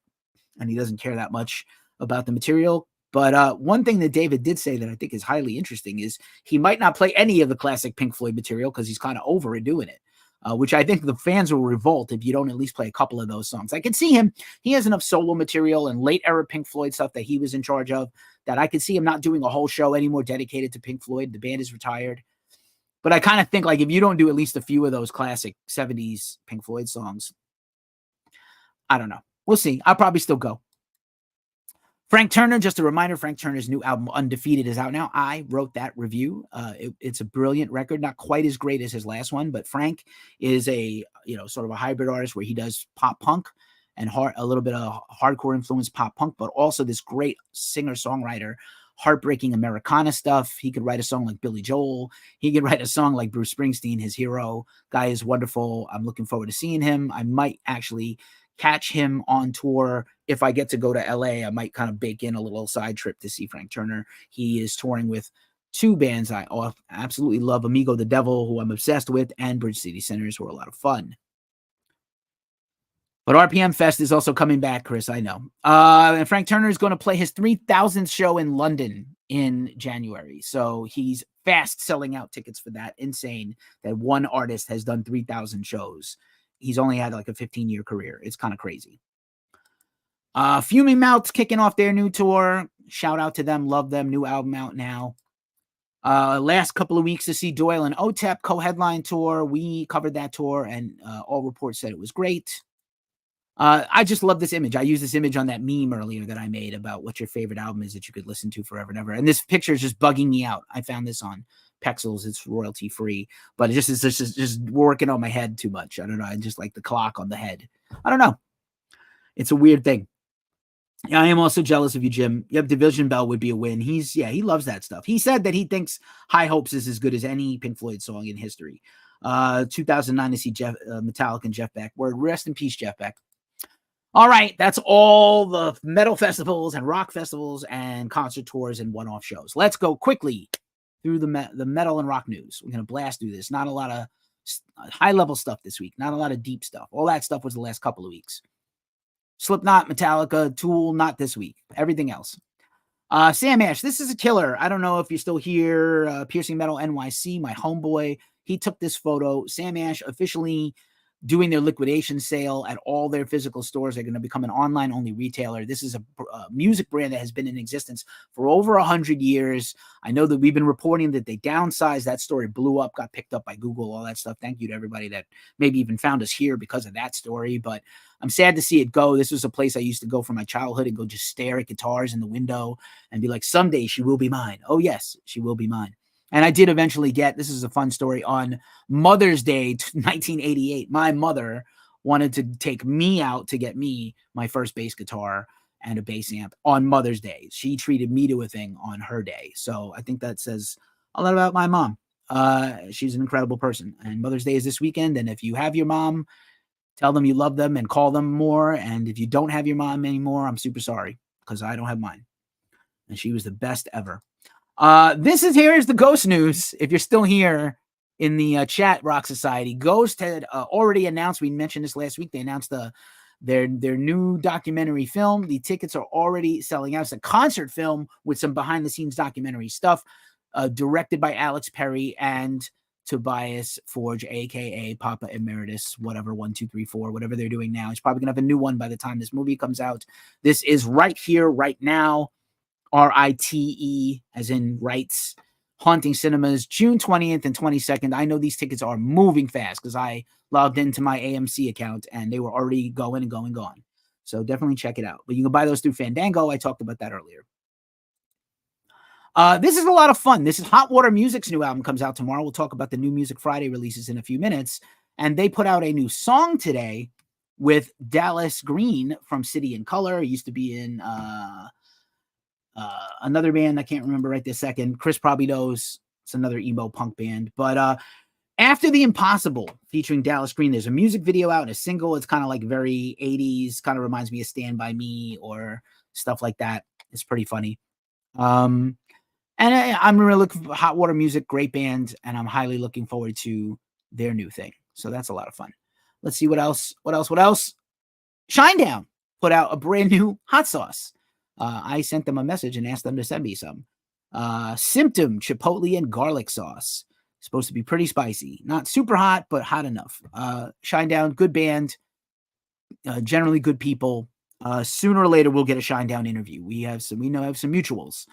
and he doesn't care that much about the material. But one thing that David did say that I think is highly interesting is he might not play any of the classic Pink Floyd material because he's kind of over doing it, which I think the fans will revolt if you don't at least play a couple of those songs. I could see him. He has enough solo material and late era Pink Floyd stuff that he was in charge of that I could see him not doing a whole show anymore dedicated to Pink Floyd. The band is retired. But I kind of think, like, if you don't do at least a few of those classic 70s Pink Floyd songs, I don't know. We'll see. I'll probably still go. Frank Turner, just a reminder, Frank Turner's new album, Undefeated, is out now. I wrote that review. It's a brilliant record, not quite as great as his last one, but Frank is a, sort of a hybrid artist where he does pop punk and a little bit of hardcore influenced pop punk, but also this great singer-songwriter, heartbreaking Americana stuff. He could write a song like Billy Joel. He could write a song like Bruce Springsteen, his hero. Guy is wonderful. I'm looking forward to seeing him. I might actually catch him on tour. If I get to go to LA, I might kind of bake in a little side trip to see Frank Turner. He is touring with two bands I absolutely love, Amigo the Devil, who I'm obsessed with, and Bridge City Sinners, who are a lot of fun. But RPM Fest is also coming back, Chris, I know. And Frank Turner is going to play his 3,000th show in London in January. So he's fast selling out tickets for that. Insane that one artist has done 3,000 shows. He's only had like a 15-year career. It's kind of crazy. Fuming Mouth's kicking off their new tour. Shout out to them. Love them. New album out now. Last couple of weeks to see Doyle and OTEP co-headline tour. We covered that tour, and all reports said it was great. I just love this image. I used this image on that meme earlier that I made about what your favorite album is that you could listen to forever and ever. And this picture is just bugging me out. I found this on Pexels. It's royalty free, but it's just working on my head too much. I don't know. I just like the clock on the head. I don't know. It's a weird thing. I am also jealous of you, Jim. Yep, Division Bell would be a win. He loves that stuff. He said that he thinks High Hopes is as good as any Pink Floyd song in history. 2009 to see Metallica and Jeff Beck. Word, rest in peace, Jeff Beck. All right, that's all the metal festivals and rock festivals and concert tours and one-off shows. Let's go quickly through the metal and rock news. We're going to blast through this. Not a lot of high-level stuff this week. Not a lot of deep stuff. All that stuff was the last couple of weeks. Slipknot, Metallica, Tool, not this week. Everything else. Sam Ash, this is a killer. I don't know if you're still here. Piercing Metal NYC, my homeboy, he took this photo. Sam Ash officially doing their liquidation sale at all their physical stores. They're going to become an online-only retailer. This is a music brand that has been in existence for over 100 years. I know that we've been reporting that they downsized. That story blew up, got picked up by Google, all that stuff. Thank you to everybody that maybe even found us here because of that story. But I'm sad to see it go. This was a place I used to go for my childhood and go just stare at guitars in the window and be like, someday she will be mine. Oh, yes, she will be mine. And I did eventually get, this is a fun story, on Mother's Day, 1988, my mother wanted to take me out to get me my first bass guitar and a bass amp on Mother's Day. She treated me to a thing on her day. So I think that says a lot about my mom. She's an incredible person. And Mother's Day is this weekend. And if you have your mom, tell them you love them and call them more. And if you don't have your mom anymore, I'm super sorry because I don't have mine. And she was the best ever. Here's the Ghost news. If you're still here in the chat, Rock Society, Ghost had already announced, we mentioned this last week, they announced their new documentary film. The tickets are already selling out. It's a concert film with some behind the scenes documentary stuff, directed by Alex Perry, and Tobias Forge, aka Papa Emeritus, whatever, 1, 2, 3, 4, whatever they're doing now. He's probably gonna have a new one by the time this movie comes out. This is Right Here, Right Now, RITE, as in rights. Haunting Cinemas, June 20th and 22nd. I know these tickets are moving fast because I logged into my AMC account and they were already going and gone. So definitely check it out. But you can buy those through Fandango. I talked about that earlier. This is a lot of fun. This is Hot Water Music's new album comes out tomorrow. We'll talk about the new Music Friday releases in a few minutes. And they put out a new song today with Dallas Green from City and Color. He used to be in another band I can't remember right this second. Chris probably knows. It's another emo punk band. But After the Impossible, featuring Dallas Green, there's a music video out and a single. It's kind of like very 80s, kind of reminds me of Stand By Me or stuff like that. It's pretty funny. And I'm really looking for Hot Water Music, great band, and I'm highly looking forward to their new thing. So that's a lot of fun. Let's see what else. Shinedown put out a brand new hot sauce. I sent them a message and asked them to send me some. Symptom Chipotle and garlic sauce. Supposed to be pretty spicy. Not super hot, but hot enough. Shinedown, good band. Generally good people. Sooner or later, we'll get a Shinedown interview. We have some mutuals.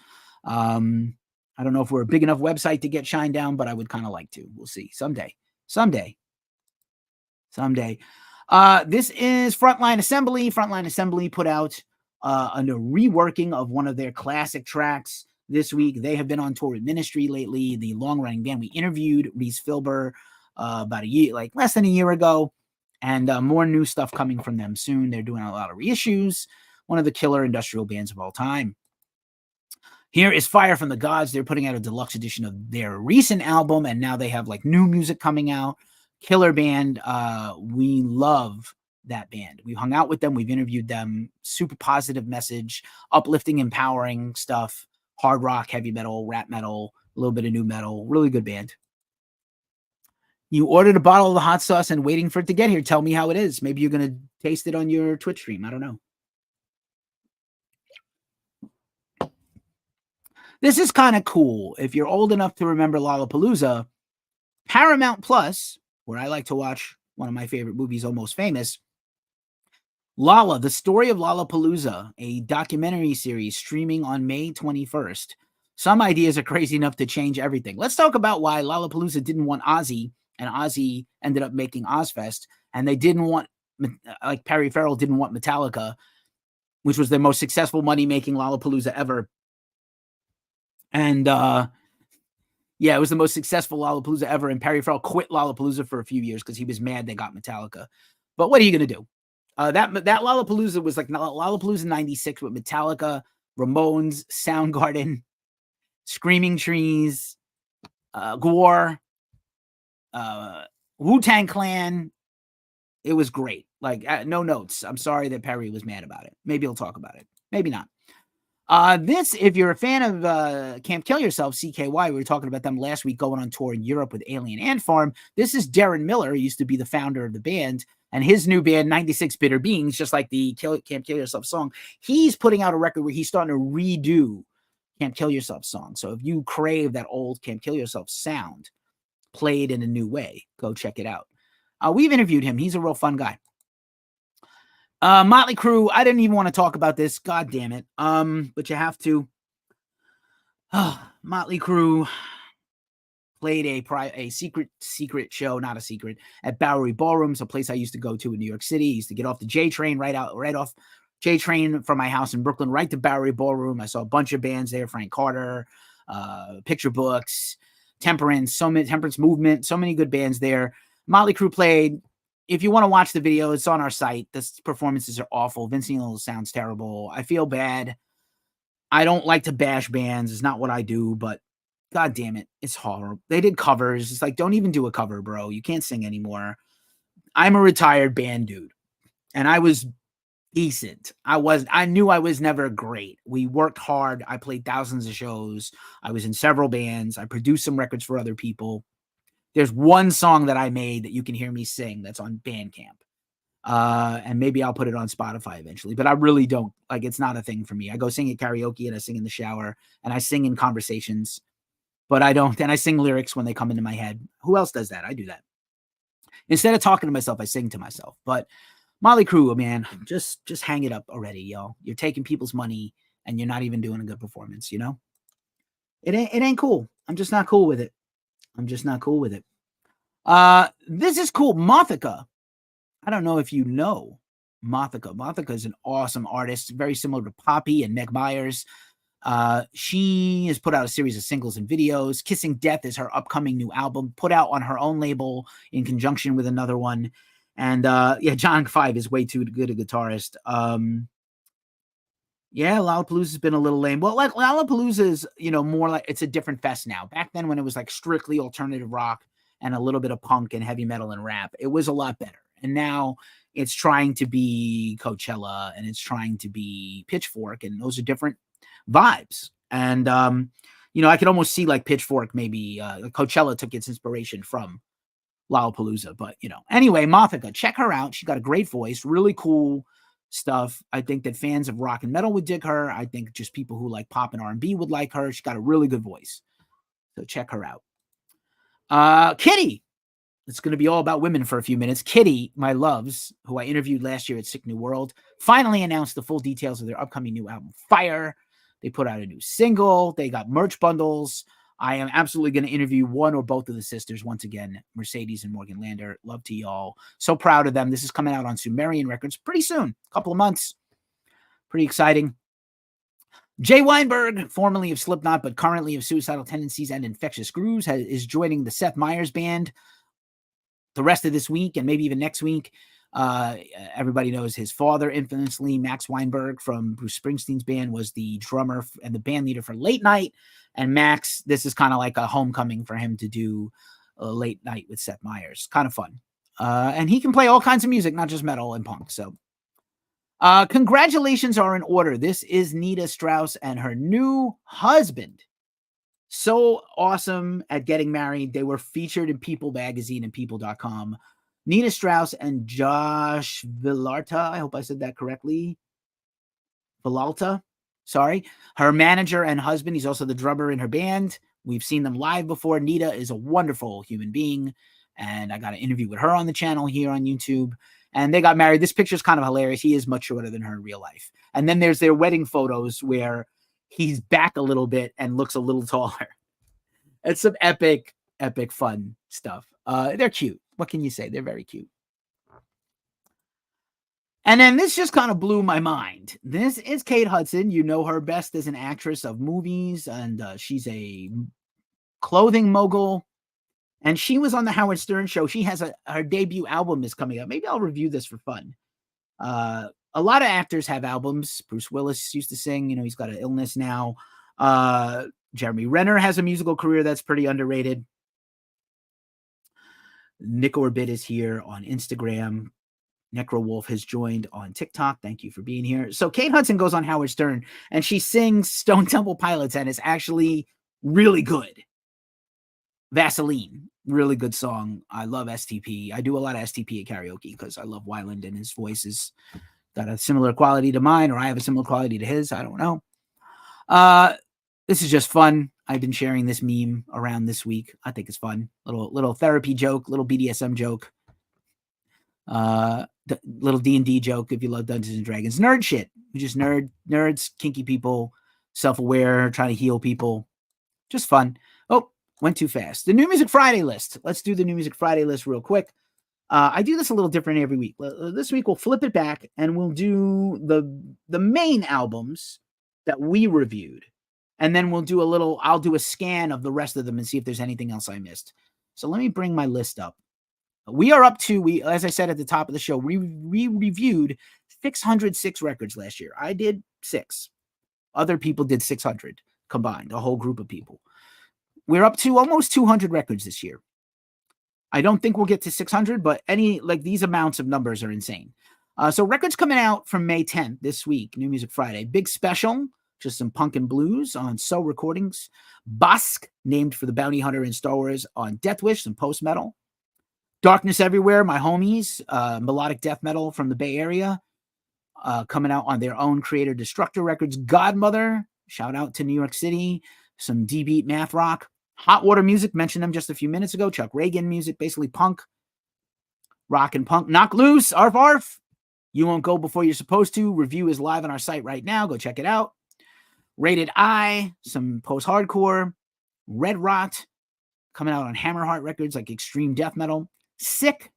I don't know if we're a big enough website to get Shinedown, but I would kind of like to. We'll see. Someday. This is Frontline Assembly. Frontline Assembly put out a reworking of one of their classic tracks this week. They have been on tour with Ministry lately, the long-running band. We interviewed Reese Filber about less than a year ago, and more new stuff coming from them soon. They're doing a lot of reissues. One of the killer industrial bands of all time. Here is Fire from the Gods. They're putting out a deluxe edition of their recent album, and now they have new music coming out. Killer band. We love that band. We've hung out with them. We've interviewed them. Super positive message, uplifting, empowering stuff. Hard rock, heavy metal, rap metal, a little bit of new metal. Really good band. You ordered a bottle of the hot sauce and waiting for it to get here. Tell me how it is. Maybe you're going to taste it on your Twitch stream. I don't know. This is kind of cool. If you're old enough to remember Lollapalooza, Paramount Plus, where I like to watch one of my favorite movies, Almost Famous, Lala, the Story of Lollapalooza, a documentary series streaming on May 21st. Some ideas are crazy enough to change everything. Let's talk about why Lollapalooza didn't want Ozzy, and Ozzy ended up making Ozfest, and they didn't want, like Perry Farrell didn't want Metallica, which was their most successful money-making Lollapalooza ever. And it was the most successful Lollapalooza ever. And Perry Farrell quit Lollapalooza for a few years because he was mad they got Metallica. But what are you going to do? That Lollapalooza was like Lollapalooza 96 with Metallica, Ramones, Soundgarden, Screaming Trees, Gore, Wu-Tang Clan. It was great. No notes. I'm sorry that Perry was mad about it. Maybe he'll talk about it. Maybe not. If you're a fan of Camp Kill Yourself, CKY, we were talking about them last week going on tour in Europe with Alien Ant Farm. This is Darren Miller, who used to be the founder of the band, and his new band, 96 Bitter Beings, just like the Camp Kill Yourself song. He's putting out a record where he's starting to redo Camp Kill Yourself song. So if you crave that old Camp Kill Yourself sound played in a new way, go check it out. We've interviewed him. He's a real fun guy. Motley Crue, I didn't even want to talk about this. God damn it. But you have to. Motley Crue played a secret show, not a secret, at Bowery Ballrooms, a place I used to go to in New York City. I used to get off the J train right off J train from my house in Brooklyn, right to Bowery Ballroom. I saw a bunch of bands there, Frank Carter, Picture Books, Temperance Movement, so many good bands there. Motley Crue played. If you want to watch the video, it's on our site. The performances are awful. Vince Neil sounds terrible. I feel bad. I don't like to bash bands. It's not what I do, but God damn it, it's horrible. They did covers. It's like, don't even do a cover, bro. You can't sing anymore. I'm a retired band dude, and I was decent. I knew I was never great. We worked hard. I played thousands of shows. I was in several bands. I produced some records for other people. There's one song that I made that you can hear me sing that's on Bandcamp. And maybe I'll put it on Spotify eventually, but I really don't, it's not a thing for me. I go sing at karaoke and I sing in the shower and I sing in conversations. but I don't. And I sing lyrics when they come into my head. Who else does that? I do that. Instead of talking to myself, I sing to myself. But Molly Crew, man, just hang it up already, yo. You're taking people's money and you're not even doing a good performance, you know? It ain't cool. I'm just not cool with it. I'm just not cool with it. This is cool. Mothica. I don't know if you know Mothica. Mothica is an awesome artist, very similar to Poppy and Meg Myers. She has put out a series of singles and videos. Kissing Death is her upcoming new album, put out on her own label in conjunction with another one. And yeah, John 5 is way too good a guitarist. Yeah, Lollapalooza's been a little lame. Well, like Lollapalooza is, more like it's a different fest now. Back then when it was like strictly alternative rock and a little bit of punk and heavy metal and rap, it was a lot better. And now it's trying to be Coachella and it's trying to be Pitchfork, and those are different vibes. And I could almost see like Pitchfork, maybe Coachella took its inspiration from Lollapalooza, but anyway, Mothica, check her out. She's got a great voice, really cool stuff. I think that fans of rock and metal would dig her. I think just people who like pop and R&B would like her. She's got a really good voice, so check her out. Kitty, it's going to be all about women for a few minutes. Kitty, my loves, who I interviewed last year at Sick New World, finally announced the full details of their upcoming new album, Fire. They put out a new single. They got merch bundles. I am absolutely going to interview one or both of the sisters once again, Mercedes and Morgan Lander. Love to y'all. So proud of them. This is coming out on Sumerian Records pretty soon, a couple of months. Pretty exciting. Jay Weinberg, formerly of Slipknot, but currently of Suicidal Tendencies and Infectious Grooves, is joining the Seth Meyers Band the rest of this week and maybe even next week. Everybody knows his father, infamously, Max Weinberg from Bruce Springsteen's band, was the drummer and the band leader for Late Night. And Max, this is kind of like a homecoming for him to do a Late Night with Seth Meyers. Kind of fun. And he can play all kinds of music, not just metal and punk. So congratulations are in order. This is Nita Strauss and her new husband. So awesome at getting married. They were featured in People magazine and people.com. Nita Strauss and Josh Villarta, I hope I said that correctly. Villalta, sorry. Her manager and husband, he's also the drummer in her band. We've seen them live before. Nita is a wonderful human being, and I got an interview with her on the channel here on YouTube. And they got married. This picture's kind of hilarious. He is much shorter than her in real life. And then there's their wedding photos where he's back a little bit and looks a little taller. It's some epic fun stuff. They're cute. What can you say? They're very cute. And then this just kind of blew my mind. This is Kate Hudson. You know her best as an actress of movies, and she's a clothing mogul. And she was on the Howard Stern show. She has her debut album is coming up. Maybe I'll review this for fun. A lot of actors have albums. Bruce Willis used to sing. He's got an illness now. Jeremy Renner has a musical career that's pretty underrated. Nick Orbit is here on Instagram. Necrowolf has joined on TikTok. Thank you for being here. So Kate Hudson goes on Howard Stern and she sings Stone Temple Pilots, and it's actually really good. Vaseline, really good song. I love STP. I do a lot of STP at karaoke because I love Weiland and his voice has got a similar quality to mine, or I have a similar quality to his. I don't know. This is just fun. I've been sharing this meme around this week. I think it's fun. Little therapy joke, little BDSM joke. Little D&D joke if you love Dungeons and Dragons. Nerd shit. We just nerds, kinky people, self-aware, trying to heal people. Just fun. Oh, went too fast. The New Music Friday list. Let's do the New Music Friday list real quick. I do this a little different every week. This week we'll flip it back and we'll do the main albums that we reviewed. And then I'll do a scan of the rest of them and see if there's anything else I missed. So let me bring my list up. We are up to, as I said at the top of the show, we reviewed 606 records last year. I did 6. Other people did 600 combined, a whole group of people. We're up to almost 200 records this year. I don't think we'll get to 600, but these amounts of numbers are insane. So records coming out from May 10th this week, New Music Friday. Big Special, just some punk and blues on So Recordings. Bosk, named for the bounty hunter in Star Wars, on Death Wish, some post-metal. Darkness Everywhere, my homies, melodic death metal from the Bay Area, coming out on their own Creator Destructor Records. Godmother, shout out to New York City, some D-beat math rock. Hot Water Music, mentioned them just a few minutes ago. Chuck Reagan Music, basically punk, rock and punk. Knock Loose, Arf Arf. You Won't Go Before You're Supposed To. Review is live on our site right now. Go check it out. Rated I, some post-hardcore. Red Rot, coming out on Hammerheart Records, like extreme death metal. Sick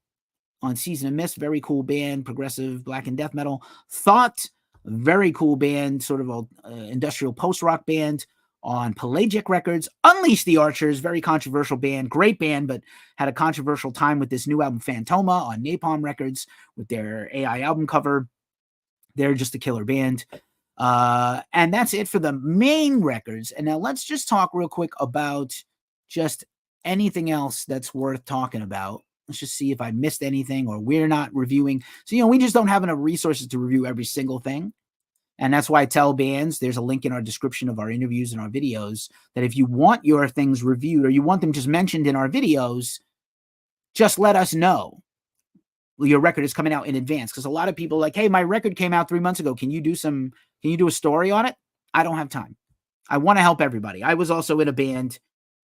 on Season of Mist, very cool band, progressive black and death metal. Thought, very cool band, sort of a industrial post-rock band on Pelagic Records. Unleash the Archers, very controversial band, great band, but had a controversial time with this new album, Phantoma, on Napalm Records with their AI album cover. They're just a killer band. And that's it for the main records. And now let's just talk real quick about just anything else that's worth talking about. Let's just see if I missed anything or we're not reviewing. So, we just don't have enough resources to review every single thing. And that's why I tell bands, there's a link in our description of our interviews and our videos, that if you want your things reviewed or you want them just mentioned in our videos, just let us know. Your record is coming out in advance, because a lot of people are like, hey, my record came out 3 months ago. Can you do a story on it? I don't have time. I want to help everybody. I was also in a band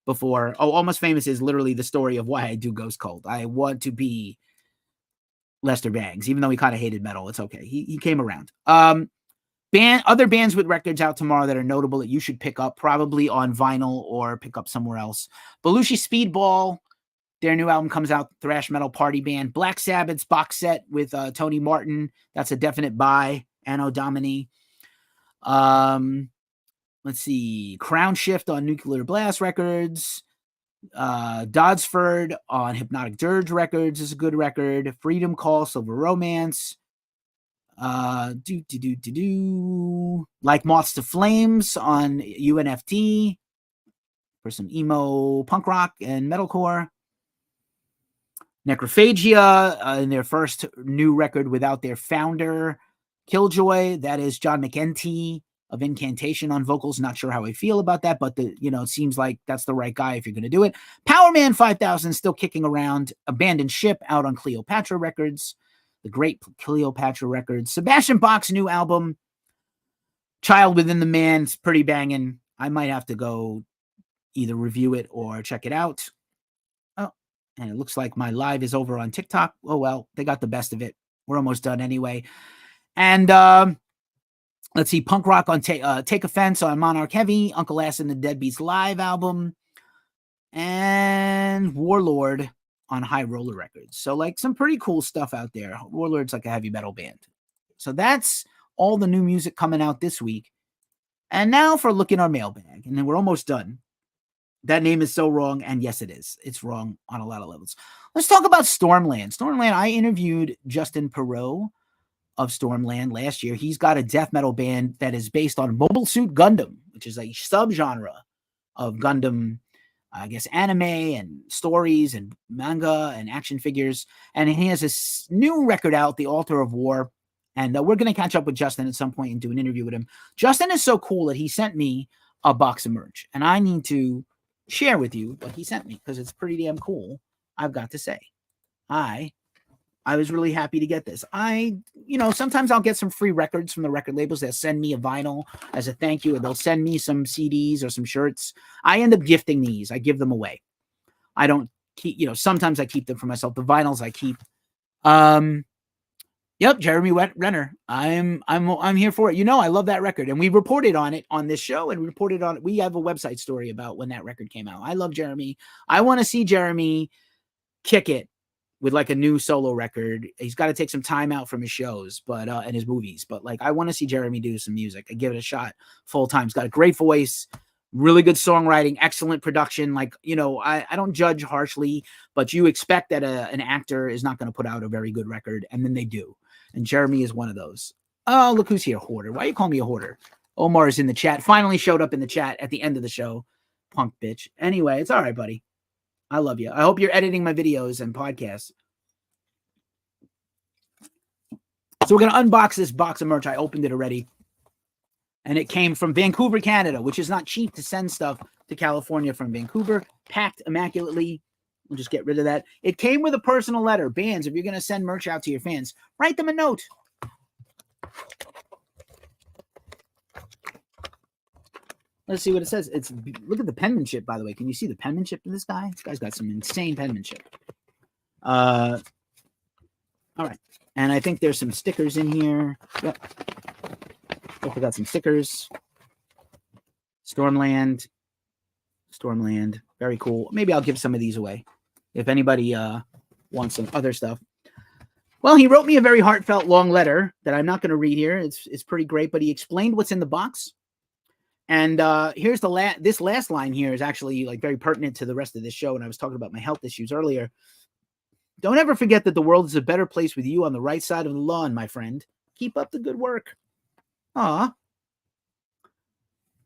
before. Almost Famous is literally the story of why I do Ghost Cult. I want to be Lester Bangs, even though he kind of hated metal. It's okay. He came around. Other bands with records out tomorrow that are notable that you should pick up, probably on vinyl or pick up somewhere else. Belushi Speedball, their new album comes out, thrash metal party band. Black Sabbath's box set with Tony Martin. That's a definite buy. Anno Domini. Let's see. Crown Shift on Nuclear Blast Records. Dodsford on Hypnotic Dirge Records is a good record. Freedom Call, Silver Romance. Like Moths to Flames on UNFT for some emo punk rock and metalcore. Necrophagia in their first new record without their founder, Killjoy. That is John McEntee of Incantation on vocals. Not sure how I feel about that, but it seems like that's the right guy if you're going to do it. Power Man 5000 still kicking around. Abandoned Ship out on Cleopatra Records. The great Cleopatra Records. Sebastian Bach's new album, Child Within the Man, is pretty banging. I might have to go either review it or check it out. Oh, and it looks like my live is over on TikTok. Oh, well, they got the best of it. We're almost done anyway. And let's see, punk rock on Take Offense on Monarch Heavy, Uncle Ass and the Deadbeats live album, and Warlord on High Roller Records. So like some pretty cool stuff out there. Warlord's like a heavy metal band. So that's all the new music coming out this week. And now for look in our mailbag. And then we're almost done. That name is so wrong. And yes, it is. It's wrong on a lot of levels. Let's talk about Stormland. Stormland, I interviewed Justin Perot of Stormland last year. He's got a death metal band that is based on Mobile Suit Gundam, which is a subgenre of Gundam, I guess, anime and stories and manga and action figures. And he has this new record out, The Altar of War. And we're going to catch up with Justin at some point and do an interview with him. Justin is so cool that he sent me a box of merch. And I need to share with you what he sent me because it's pretty damn cool, I've got to say. I was really happy to get this. Sometimes I'll get some free records from the record labels that send me a vinyl as a thank you, and they'll send me some CDs or some shirts. I end up gifting these. I give them away. I don't keep, sometimes I keep them for myself. The vinyls I keep. Yep, Jeremy Renner. I'm here for it. I love that record, and we reported on it on this show, and reported on it. We have a website story about when that record came out. I love Jeremy. I want to see Jeremy kick it with like a new solo record. He's got to take some time out from his shows, and his movies. But like, I want to see Jeremy do some music and give it a shot full time. He's got a great voice, really good songwriting, excellent production. Like, I don't judge harshly, but you expect that an actor is not going to put out a very good record, and then they do. And Jeremy is one of those. Oh, look who's here, Hoarder. Why you call me a hoarder? Omar is in the chat. Finally showed up in the chat at the end of the show. Punk bitch. Anyway, it's all right, buddy. I love you. I hope you're editing my videos and podcasts. So we're going to unbox this box of merch. I opened it already. And it came from Vancouver, Canada, which is not cheap to send stuff to California from Vancouver. Packed immaculately. We'll just get rid of that. It came with a personal letter. Bands, if you're going to send merch out to your fans, write them a note. Let's see what it says. Look at the penmanship, by the way. Can you see the penmanship in this guy? This guy's got some insane penmanship. All right. And I think there's some stickers in here. Yep. I forgot some stickers. Stormland. Very cool. Maybe I'll give some of these away if anybody wants some other stuff. Well, he wrote me a very heartfelt long letter that I'm not going to read here. It's pretty great, but he explained what's in the box. And here's this last line here is actually like very pertinent to the rest of this show. And I was talking about my health issues earlier. Don't ever forget that the world is a better place with you on the right side of the lawn, my friend. Keep up the good work. Aw.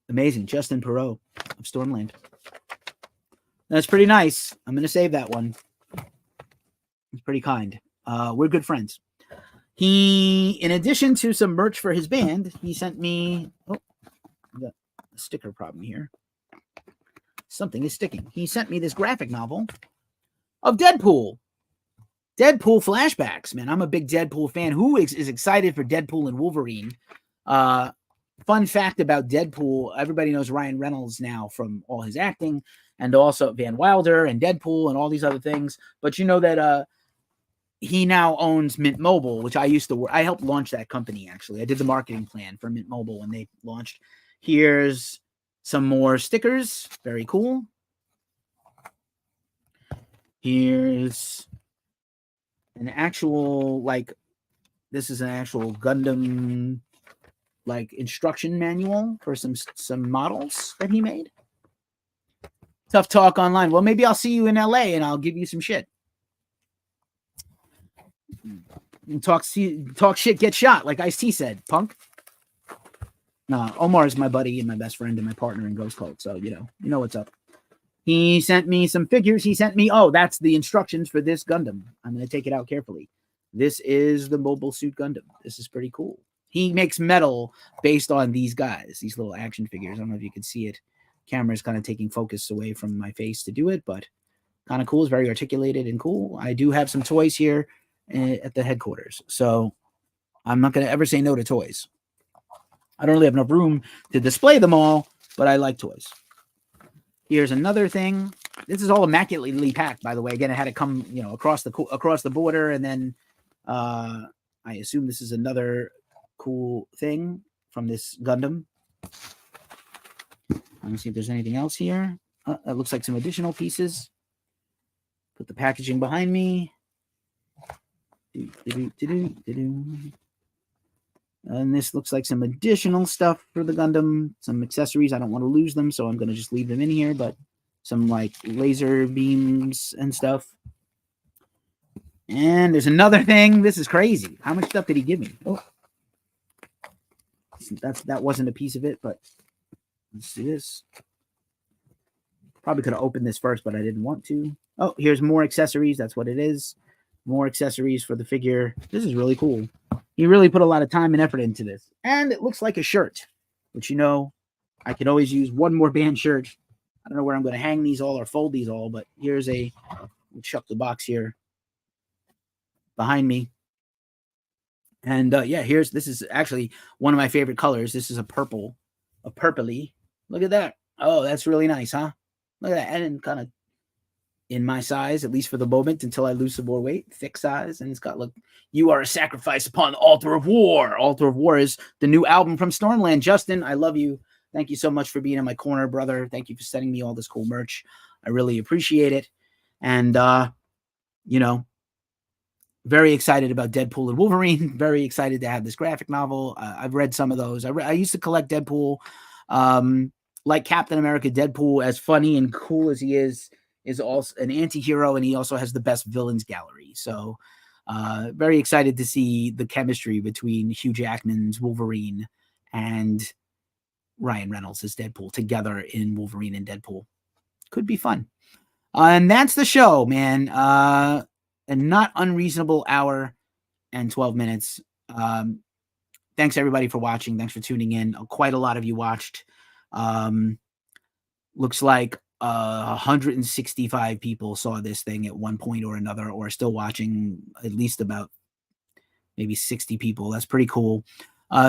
Amazing. Justin Perot of Stormland. That's pretty nice. I'm going to save that one. It's pretty kind. We're good friends. He, in addition to some merch for his band, he sent me... Oh, I got a sticker problem here. Something is sticking. He sent me this graphic novel of Deadpool. Deadpool flashbacks, man. I'm a big Deadpool fan. Who is excited for Deadpool and Wolverine? Fun fact about Deadpool, everybody knows Ryan Reynolds now from all his acting, and also Van Wilder and Deadpool and all these other things. But you know that he now owns Mint Mobile, which I used to work. I helped launch that company, actually. I did the marketing plan for Mint Mobile when they launched. Here's some more stickers. Very cool. Here's an actual, this is an actual Gundam, instruction manual for some models that he made. Tough talk online. Well, maybe I'll see you in LA and I'll give you some shit. And talk shit, get shot, like Ice-T said, punk. Nah, Omar is my buddy and my best friend and my partner in Ghost Cult, so you know what's up. He sent me some figures. He sent me, that's the instructions for this Gundam. I'm going to take it out carefully. This is the Mobile Suit Gundam. This is pretty cool. He makes metal based on these guys, these little action figures. I don't know if you can see it. Camera's kind of taking focus away from my face to do it, but kind of cool. It's very articulated and cool. I do have some toys here at the headquarters, so I'm not going to ever say no to toys. I don't really have enough room to display them all, but I like toys. Here's another thing. This is all immaculately packed, by the way. Again, it had to come, across the border, and then I assume this is another cool thing from this Gundam. Let me see if there's anything else here. It looks like some additional pieces. Put the packaging behind me. And this looks like some additional stuff for the Gundam, some accessories. I don't want to lose them, so I'm going to just leave them in here, but some laser beams and stuff. And there's another thing. This is crazy. How much stuff did he give me? Oh, that wasn't a piece of it, but let's see this. Probably could have opened this first, but I didn't want to. Oh, here's more accessories. That's what it is. More accessories for the figure. This is really cool. He really put a lot of time and effort into this. And it looks like a shirt, which, I could always use one more band shirt. I don't know where I'm going to hang these all or fold these all, but here's we'll chuck the box here behind me. And this is actually one of my favorite colors. This is a purpley. Look at that. Oh, that's really nice, huh? Look at that. And kind of in my size, at least for the moment, until I lose some more weight, thick size. And it's got, look, you are a sacrifice upon the altar of war. Altar of War is the new album from Stormland. Justin, I love you. Thank you so much for being in my corner, brother. Thank you for sending me all this cool merch. I really appreciate it. And, very excited about Deadpool and Wolverine. Very excited to have this graphic novel. I've read some of those. I used to collect Deadpool. Like Captain America, Deadpool, as funny and cool as he is also an anti-hero, and he also has the best villains gallery. So very excited to see the chemistry between Hugh Jackman's Wolverine and Ryan Reynolds as Deadpool together in Wolverine and Deadpool. Could be fun. And that's the show, man. A not unreasonable hour and 12 minutes. Thanks everybody for watching. Thanks for tuning in. Quite a lot of you watched. Looks like 165 people saw this thing at one point or another, or still watching. At least about maybe 60 people. That's pretty cool.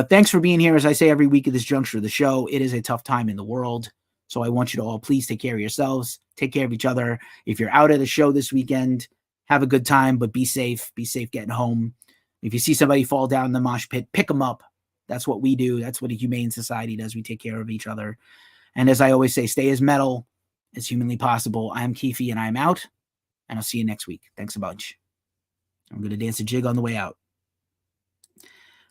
Thanks for being here. As I say every week at this juncture of the show, it is a tough time in the world. So I want you to all please take care of yourselves, take care of each other. If you're out at a show this weekend, have a good time, but be safe. Be safe getting home. If you see somebody fall down in the mosh pit, pick them up. That's what we do. That's what a humane society does. We take care of each other. And as I always say, stay as metal as humanly possible. I'm Keefe, and I'm out. And I'll see you next week. Thanks a bunch. I'm going to dance a jig on the way out.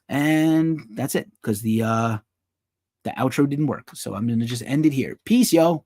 And that's it, because the outro didn't work. So I'm going to just end it here. Peace, yo.